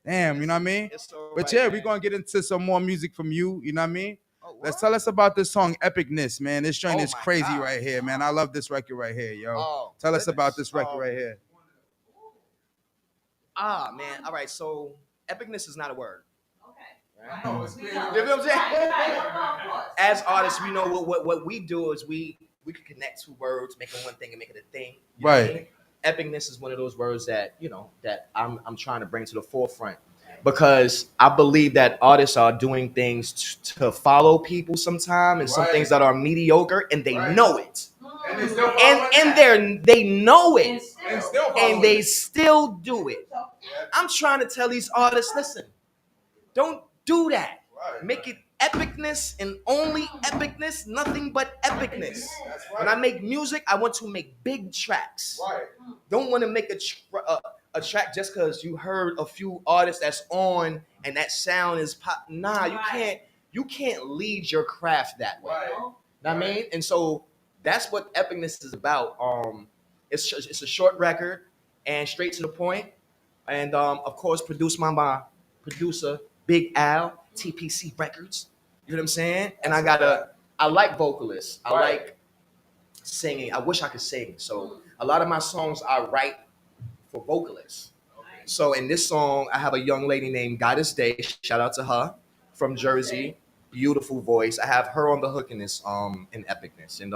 Damn, you know what I mean? It's all But right, yeah, man. we're gonna get into some more music from you. You know what I mean? Oh, Let's what? tell us about this song, Epicness, man. This joint Oh is my crazy God. right here, man. I love this record right here, yo. Oh, Tell us about goodness. this record right here. Man. All right. So epicness is not a word. Okay. Oh, it's You know what I'm saying? As artists, we know what we do is we can connect 2 words, make them one thing, and make it a thing. You know what I Right. mean? Epicness is one of those words that that I'm trying to bring to the forefront because I believe that artists are doing things to follow people sometime, and some Right. things that are mediocre, and they Right. know it, And they still and they know it, still and they still do it. I'm trying to tell these artists, listen, don't do that. Right. Make it epicness and only epicness, nothing but epicness. When I make music, I want to make big tracks. Right. Don't want to make a a track just because you heard a few artists that's on and that sound is pop. Nah, you can't lead your craft that way. Right. Know what I mean? And so that's what Epicness is about. It's a short record and straight to the point. And of course, produced by my producer, Big Al, TPC Records. You know what I'm saying? And I like vocalists. I like singing. I wish I could sing. So a lot of my songs I write for vocalists. So in this song, I have a young lady named Goddess Day. Shout out to her from Jersey. Beautiful voice. I have her on the hook in this in Epicness. And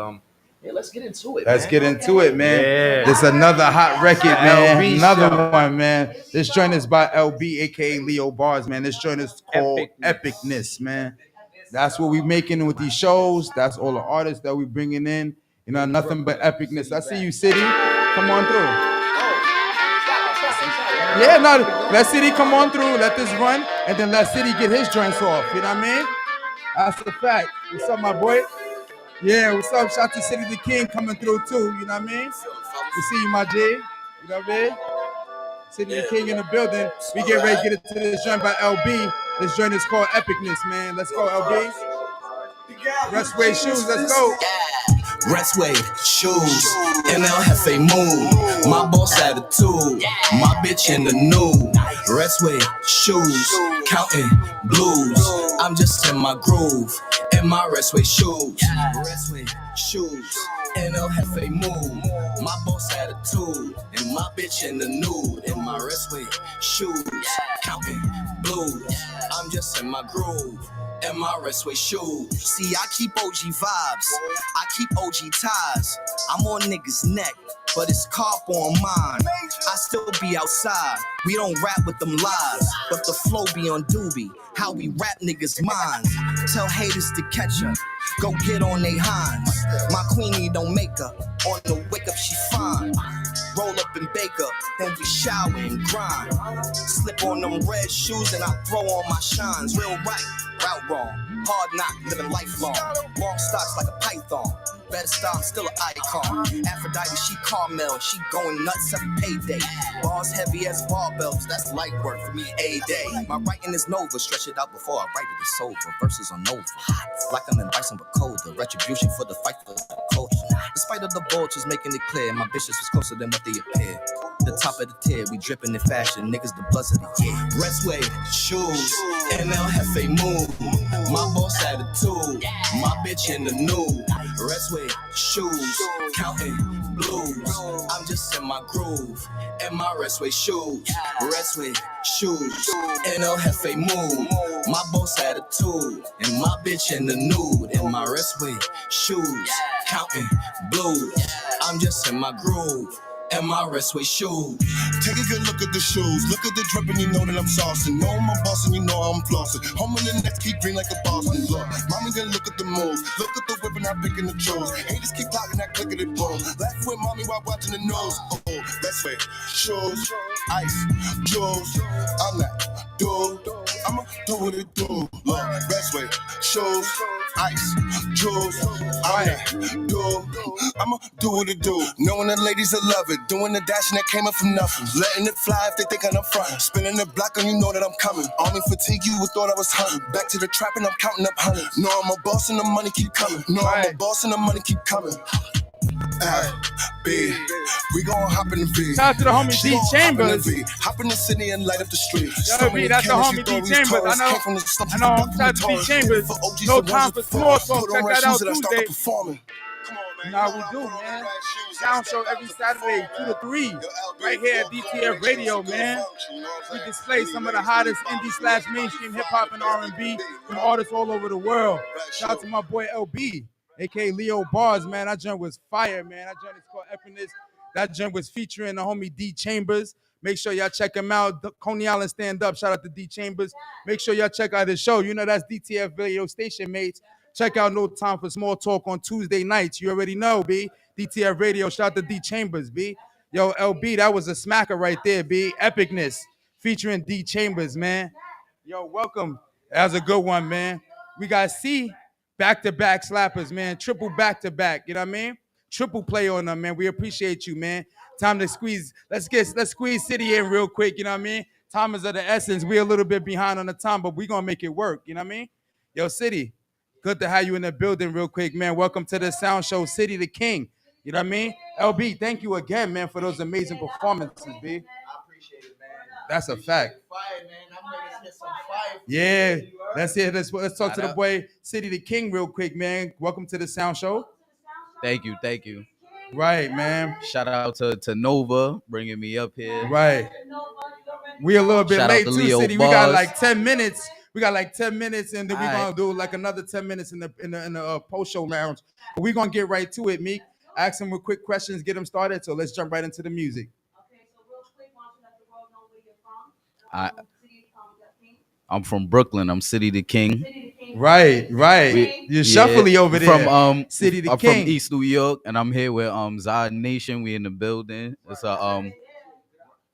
yeah, let's get into it. Let's man. get into it, man. Yeah. This is another hot record, man. LB Another show. one, man. This joint is by LB, aka Leo Bars, man. This joint is called Epicness, man. That's what we making with these shows. That's all the artists that we bringing in. You know, nothing but epicness. I see you, City. Come on through. Yeah, no, let City come on through. Let this run, and then let City get his joints off. You know what I mean? That's a fact. What's up, my boy? Yeah, what's up? Shout to City the King coming through too. You know what I mean? We see you, my G. You know what I mean? City the King in the building. We get ready to get into this joint by LB. This joint is called Epicness, man. Let's go, LB. Restway Shoes, let's go. Restway shoes, NL Hefe mood, my boss attitude, my bitch in the nude. Restway shoes, counting blues. I'm just in my groove, in my Restway shoes. Restway shoes, NL Hefe mood, my boss attitude, and my bitch in the nude. In my Restway shoes, counting blues. I'm just in my groove. And my Restway shoes. See, I keep OG vibes. I keep OG ties. I'm on niggas' neck, but it's carp on mine. I still be outside. We don't rap with them lies, but the flow be on doobie. How we rap niggas' minds. Tell haters to catch her. Go get on they hinds. My queenie don't make her. On the wake up, she fine. Roll up and bake her, then we shower and grind. Slip on them red shoes and I throw on my shines. Real right, route wrong. Hard knock, living lifelong. Long stocks like a python. Better stop, I'm still an icon. Aphrodite, she Carmel, she going nuts every payday. Bars heavy as barbells, that's light work for me a day. My writing is Nova, stretch it out before I write it, it's over. Verses on Nova, like I'm in Bison Bacoda. Retribution for the fight for the culture. Despite of the vultures making it clear, my bitches was closer than what they appear. The top of the tier, we dripping in fashion, niggas the buzz of the year. Restway, shoes, NL Hefe move. My boss attitude, my bitch in the nude. Restway, shoes, counting blues. I'm just in my groove, in my Restway shoes. Restway, shoes, NL Hefe move. My boss attitude, and my bitch in the nude. In my Restway shoes, counting blues. I'm just in my groove. And my Restway shoes. Take a good look at the shoes. Look at the drip and you know that I'm saucing. Know I'm a boss and you know I'm flossing. Home in the next keep green like a Boston. Look, mommy gonna look at the moves. Look at the whip and I'm picking the chose. Haters keep talking, that click of the boom. Laugh with mommy while watching the nose. Oh, Restway shoes, ice, jewels. I'm that dude. I'ma do what it do. Restway shoes, ice, jewels. I'm that dude. I'ma do what it do. Knowing the ladies that love it. Doing the dash and that came up from nothing. Letting it fly if they think I'm up front. Spinning the block and you know that I'm coming. Army fatigue, you would thought I was hunting. Back to the trap and I'm counting up hundreds. No, I'm a boss and the money keep coming. No, I'm a boss and the money keep coming. B, we gon' hop in the V. Shout out to the homie She D gon' Chambers. Hop in the city and light up the street. Yo, B, that's the homie D Chambers. I know. Shout out to D Chambers. No time for small talk. Check that out Tuesday. Now we do, man. Sound show every Saturday, 2 to 3, right here at DTF Radio, man. We display some of the hottest indie/mainstream hip hop and R&B from artists all over the world. Shout out to my boy LB, aka Leo Bars, man. That joint was fire, man. That joint is called Epicness. That joint was featuring the homie D Chambers. Make sure y'all check him out. The Coney Island Stand Up. Shout out to D Chambers. Make sure y'all check out his show. You know that's DTF Radio Station mates. Check out No Time for Small Talk on Tuesday nights. You already know, B. DTF Radio. Shout out to D Chambers, B. Yo, LB, that was a smacker right there, B. Epicness featuring D Chambers, man. Yo, welcome. That was a good one, man. We got C back-to-back slappers, man. Triple back-to-back. You know what I mean? triple play on them, man. We appreciate you, man. Time to squeeze. Let's squeeze City in real quick. You know what I mean? Time is of the essence. We're a little bit behind on the time, but we're gonna make it work. You know what I mean? Yo, City, good to have you in the building real quick, man. Welcome to the Sound Show, City the King. You know what I mean? LB, thank you again, man, for those amazing performances, B. I appreciate it, man. That's a fact. Fire, man. I'm ready to hit some fire. Yeah, that's it. Let's talk to the boy, City the King, real quick, man. Welcome to the Sound Show. Thank you. Right, man. Shout out to Nova bringing me up here. Right. We a little bit Shout out late to too, Leo City. Boss. We got like 10 minutes. We got like 10 minutes, and then we're All gonna right. do like another 10 minutes in the post show lounge. But we're gonna get right to it, Meek. Ask him with quick questions, get him started. So let's jump right into the music. Okay, so real quick, why don't you let the world know where you're from? I'm from Brooklyn. I'm City the King. City the King. Right. You're shuffly over there. From City the I'm King. from East New York, and I'm here with Zod Nation. We in the building. It's a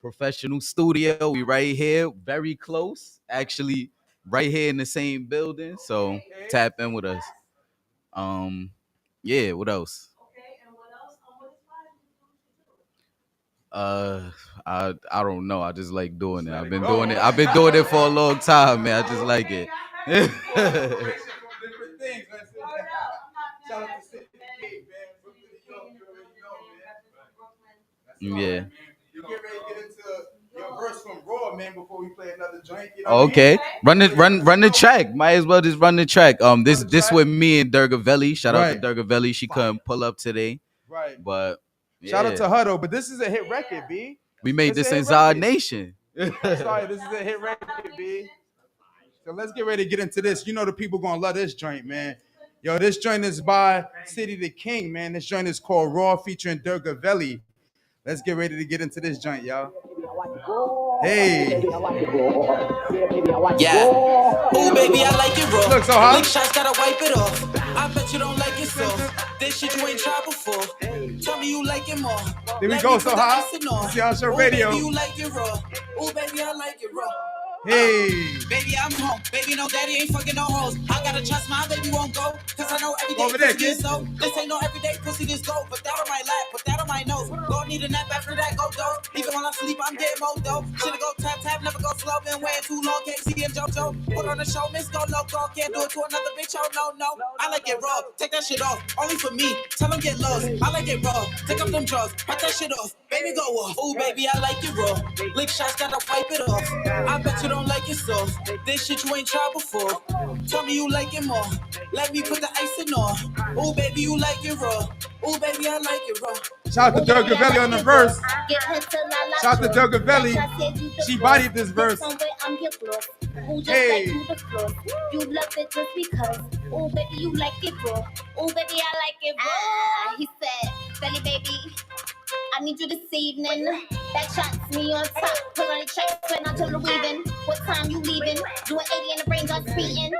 professional studio. We right here, very close. Actually, right here in the same building. So tap in with us. Yeah. What else? Okay, and what else? What inspired you to do I don't know. I just like doing it. I've been doing it for a long time, man. I just like it. Yeah. You get ready to get into your verse from Raw, man, before we play another joint. You know Okay. what Run the track. Might as well just run the track. This with me and Durgavelli. Shout out to Durgavelli. She couldn't pull up today. Right. But yeah. Shout out to her though, but this is a hit record, B. We made It's this a in hit Zod record. Nation. Sorry, this is a hit record, B. So let's get ready to get into this. You know the people gonna love this joint, man. Yo, this joint is by City the King, man. This joint is called Raw featuring Durgavelli. Let's get ready to get into this joint, y'all. Hey. Yeah. Ooh, baby, I like it raw. Look so hot. Lick shots, gotta wipe it off. I bet you don't like it soft. This shit you ain't tried before. Tell me you like it more. There we Let go, me so put the hot. icing on. It's Sound Show Ooh, Radio. baby, you like it raw. Ooh, baby, I like it raw. Hey. Baby, I'm home. Baby, no daddy ain't fucking no hoes. I gotta trust my baby won't go. Cause I know every day Over there, pussy kid. is so. This ain't no everyday pussy, this go. Put that on my lap, put that on my nose. Go need a nap after that, go go. Even when I sleep, I'm dead mode though. Shoulda go tap tap, never go slow. Been waiting too long, KC and JoJo. Put on the show, miss go loco. Can't do it to another bitch, oh no. I like it raw, take that shit off. Only for me, tell them get lost. I like it raw, take up them drugs, put that shit off. Baby go off. Ooh, baby, I like it raw. Lick shots, gotta wipe it off. I bet you don't like it soft. This shit you ain't tried before. Tell me you like it more. Let me put the icing on. Ooh, baby, you like it raw. Ooh, baby, I like it raw. Shout out to Durgavelli on the verse. Shout out to Durgavelli. She bodied this verse. Hey. You love it just because. Oh, baby, you like it raw. Oh, baby, I like it raw. He said, Belly baby, I need you this evening. That shots me on top. Pull on the track, turn out till the weaving. What time you leaving? Doing 80 in the brain, got speeding.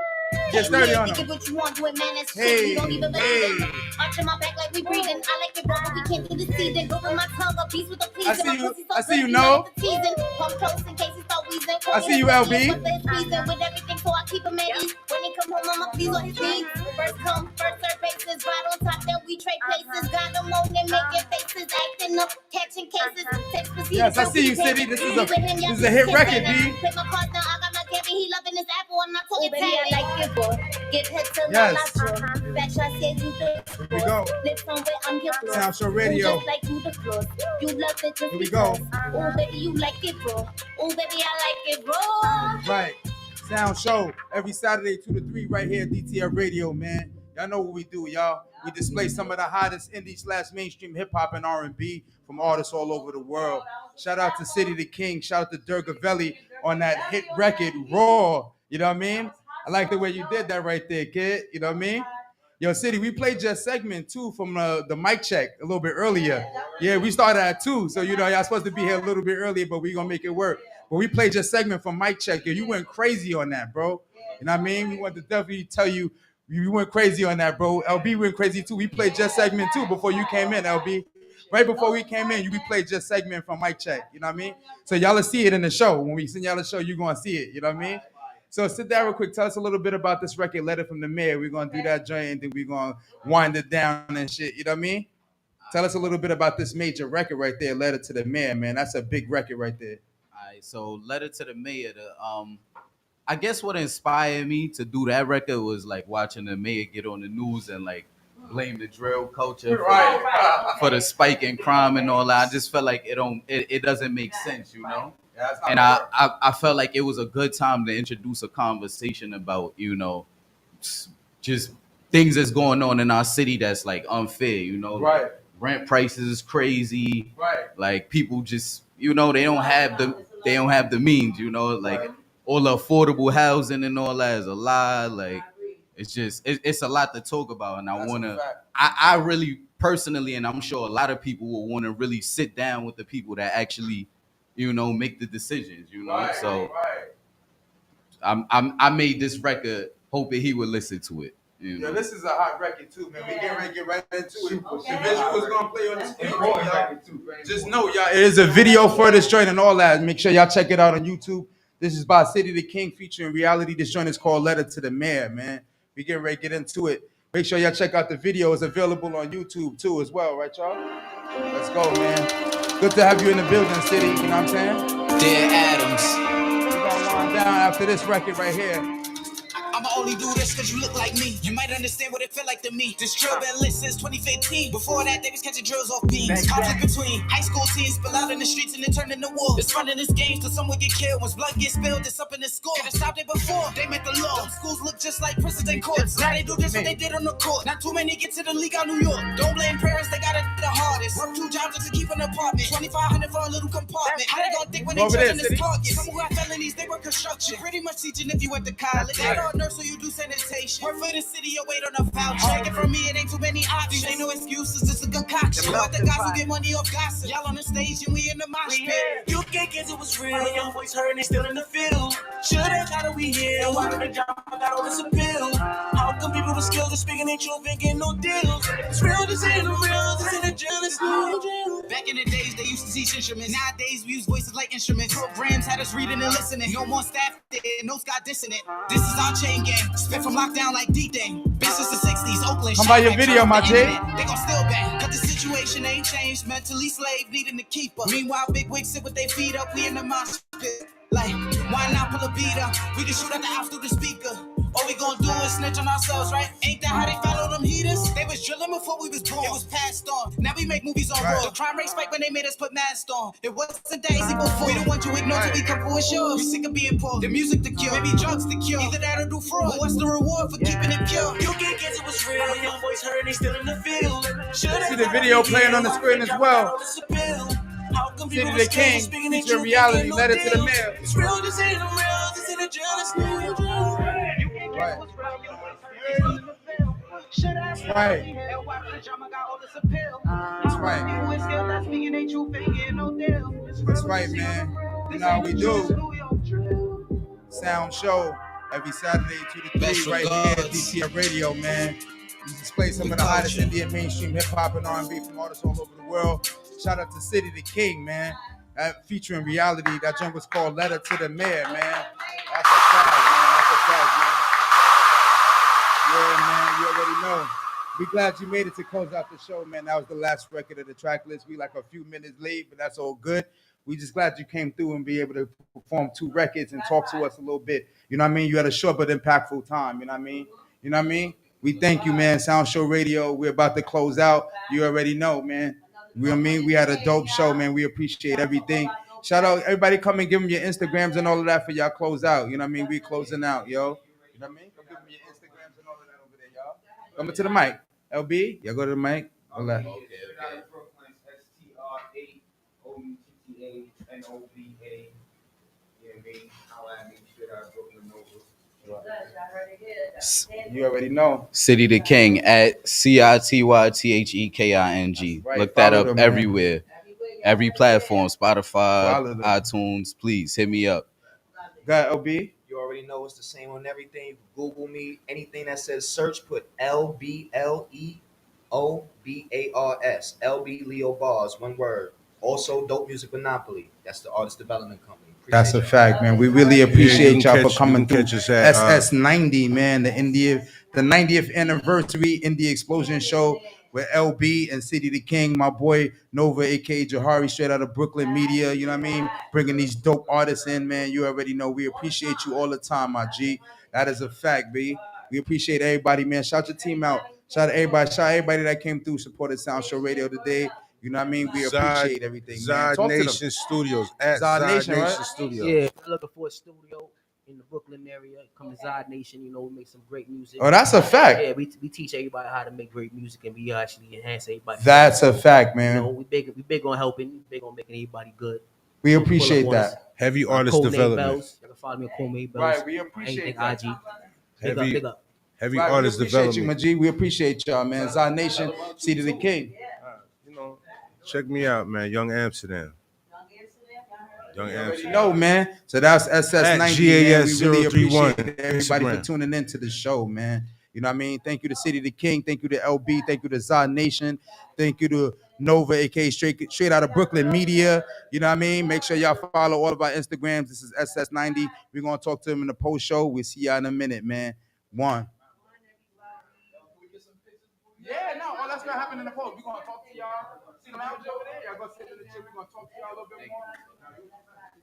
Get sturdy on Think him. what you want, do it, man. That's Hey, shit. You don't even believe hey. it. Arching my back like we breathing. I like it raw, but we can't do the season. Go with my tongue, a piece with a pleasing. I see you. My pussy so I see you, good, know. like the teasing. Pump close in case he start wheezing. I see you, LB. With everything, so I keep him at ease. When he come home, I'ma please on his needs. First come, first serve bases. Right on top, then we trade places. Got them on and making faces, acting up, catching cases. Text proceedings, Yes, I see you, City. This is a hit record, B. Play my cards down, I got my candy. He loving his apple. I'm not talking baby, I like it, boy. Get head to Yes. la. Back shot said you the Here we go. Lips on where I'm your floor. Sound Show Radio. Just like you the floor. You love it just Here we go. because. Oh, baby, you like it, bro. Oh, baby, I like it, bro. Right. Sound Show every Saturday 2 to 3 right here at DTL Radio, man. Y'all know what we do, y'all. We display some of the hottest indie/mainstream hip hop and R&B from artists all over the world. Shout out to City the King. Shout out to Durgavelli on that hit record, Raw. You know what I mean? I like the way you did that right there, kid. You know what I mean? Yo, City, we played your segment too from the mic check a little bit earlier. Yeah, we started at 2, so you know y'all supposed to be here a little bit earlier, but we gonna make it work. But we played your segment from mic check. Yo, you went crazy on that, bro. You know what I mean? We want to definitely tell you you went crazy on that, bro. LB went crazy too. We played your segment too before you came in, LB. Right before we came in, we played your segment from mic check. You know what I mean? So y'all will see it in the show. When we send y'all the show, you're gonna see it. You know what I mean? So sit down real quick. Tell us a little bit about this record, Letter from the Mayor. We're gonna do that joint and then we're gonna wind it down and shit. You know what I mean? Tell us a little bit about this major record right there, Letter to the Mayor, man. That's a big record right there. All right, so Letter to the Mayor. I guess what inspired me to do that record was like watching the mayor get on the news and like blame the drill culture for the spike in crime and all that. I just felt like it doesn't make sense, you know. And I felt like it was a good time to introduce a conversation about, you know, just things that's going on in our city that's like unfair, you know. Right. Like rent prices is crazy. Right. Like people just, you know, they don't have the means, you know, like all the affordable housing and all that is a lie. Like it's just it's a lot to talk about, and I really personally, and I'm sure a lot of people will want to really sit down with the people that actually, you know, make the decisions, you know. I made this record hoping he would listen to it. You know? Yo, this is a hot record too, man. We get ready to get right into it. The visual is gonna play on the screen, y'all. Just know, y'all, it is a video for this joint and all that. Make sure y'all check it out on YouTube. This is by City the King featuring Reality. This joint is called Letter to the Mayor, man. We get ready to get into it. Make sure y'all check out the video. It's available on YouTube too as well, right, y'all? Let's go, man. Good to have you in the building, City. You know what I'm saying? Dear Adams. We're gonna wind down after this record right here. I'ma only do this cause you look like me. You might understand what it felt like to me. This drill been lit since 2015. Before that, they was catching drills off beams. Conflict between high school teens spill out in the streets and it turned into war. It's fun in this game till someone get killed. Once blood gets spilled, it's up in the score. Could've stopped it before, they make the law. Them schools look just like prisons and courts. Now they do this what they did on the court. Not too many get to the league out New York. Don't blame parents, they got it the hardest. Work 2 jobs just to keep an apartment. $2,500 for a little compartment. How they gonna think when they judging this target? Some who have felonies, they work construction. Pretty much teaching if you went to college. They don't nurse so you do sanitation. Work for the city, you wait on a voucher. Take it from me, it ain't too many options. Ain't no excuses, it's a concoction. What the guys who get money off gossip. Y'all on the stage and we in the mosh pit. You can't guess it was real. Young boys hurt and they still in the field. Shoulda, gotta we here. Why did the job got all this appeal? How come people with skills are speaking ain't you ain't getting no deals? It's real, this ain't the real, this ain't a jail, it's no jail. Back in the days, they used to teach instruments. Nowadays, we use voices like instruments. Programs had us reading and listening. No more staff there, no Scott dissonant. This is our chain gang. Spit from lockdown like D-Day. Business the 60s, Oakland. Come by your video, my J. They gon' still back. Cause the situation ain't changed. Mentally slave, needing to keep up. Meanwhile, big wigs sit with their feet up. We in the mosh pit. Like, why not pull a beat up? We can shoot at the house through the speaker. All we gon' do is snitch on ourselves, right? Ain't that how they follow them heaters? They was drilling before we was born. It was passed on. Now we make movies on road. The crime rate spiked when they made us put masks on. It wasn't that easy before. We the ones you ignore till we come for what's yours. You sick of being poor. The music the cure. Maybe drugs the cure. Either that or do fraud. But what's the reward for keeping it pure? You can't guess it was real. Young boys hurt, they still in the field. See the video playing on the screen as well. City the King, featuring Reality, Letter to the Mayor. It's real, this ain't real, this ain't a jail, it's no jail. Right. That's right. That's right, man. You know how we do. Sound show every Saturday 2 to 3 right here at DTF Radio, man. We display some of the hottest Indian mainstream hip hop and R&B from artists all over the world. Shout out to City the King, man. Featuring Reality. That jump was called Letter to the Mayor, man. That's a fact, man. That's a fact, man. Yeah, man. You already know. We glad you made it to close out the show, man. That was the last record of the track list. We like a few minutes late, but that's all good. We just glad you came through and be able to perform 2 records and talk to us a little bit. You know what I mean? You had a short but impactful time. You know what I mean? You know what I mean? We thank you, man. Sound Show Radio. We're about to close out. You already know, man. You know what I mean? We had a dope show, man. We appreciate everything. Shout out everybody, come and give them your Instagrams and all of that for y'all close out. You know what I mean? We closing out, yo. You know what I mean? Come give them your Instagrams and all of that over there, y'all. Coming to the mic. LB, y'all go to the mic. All that. Okay. Brooklyn, STRA, Yeah, me. I'll add me straight out of Brooklyn Nova. You already know. City the King at CITYTHEKING. Right. Look that Follow up them, man. everywhere. Every platform, Follow Spotify, them. iTunes. Please hit me up. Got LB. You already know it's the same on everything. Google me. Anything that says search, put LBLEOBARS. LB Leo Bars, one word. Also, Dope Music Monopoly. That's the artist development company. That's a fact, man. We really appreciate y'all for coming through. Catch us at, SS90, man. The 90th anniversary Indie Explosion show. with LB and City the King, my boy Nova, aka Jahari, straight out of Brooklyn Media. You know what I mean? Bringing these dope artists in, man. You already know we appreciate you all the time, my G. That is a fact, B. We appreciate everybody, man. Shout your team out. Shout out everybody. Shout out everybody that came through, supported Sound Show Radio today. You know what I mean? We appreciate everything, man. Zod Talk to them. Nation Studios at Zod Zod Nation, Nation, right? Studios. Yeah, if you're looking for a studio in the Brooklyn area, come to Zod Nation. You know, we make some great music. Oh, that's a fact. Yeah, we teach everybody how to make great music, and we actually enhance everybody. That's a fact, man. You know, we big on helping, we big on making everybody good. We appreciate that. Heavy artist development. Bells. You can follow me on Coleman Bells. Right, we appreciate anything that. IG. Big up. Heavy Right, artist we appreciate development. you, my G. We appreciate y'all, man. Zod Nation, City the King. You know, check me out, man. Young Amsterdam. Young You already Amsterdam. know, man. So that's SS90, man. GAS We really 031 appreciate everybody for Instagram. tuning into the show, man. You know what I mean? Thank you to City the King. Thank you to LB. Thank you to Zod Nation. Thank you to Nova, aka straight out of Brooklyn Media. You know what I mean? Make sure y'all follow all of our Instagrams. This is SS90. We're going to talk to them in the post show. We'll see y'all in a minute, man. One. Yeah, no, all that's going to happen in the post. We're going to talk to y'all. See the lounge over there? Y'all go sit in the chair. We're going to talk to y'all a little bit more.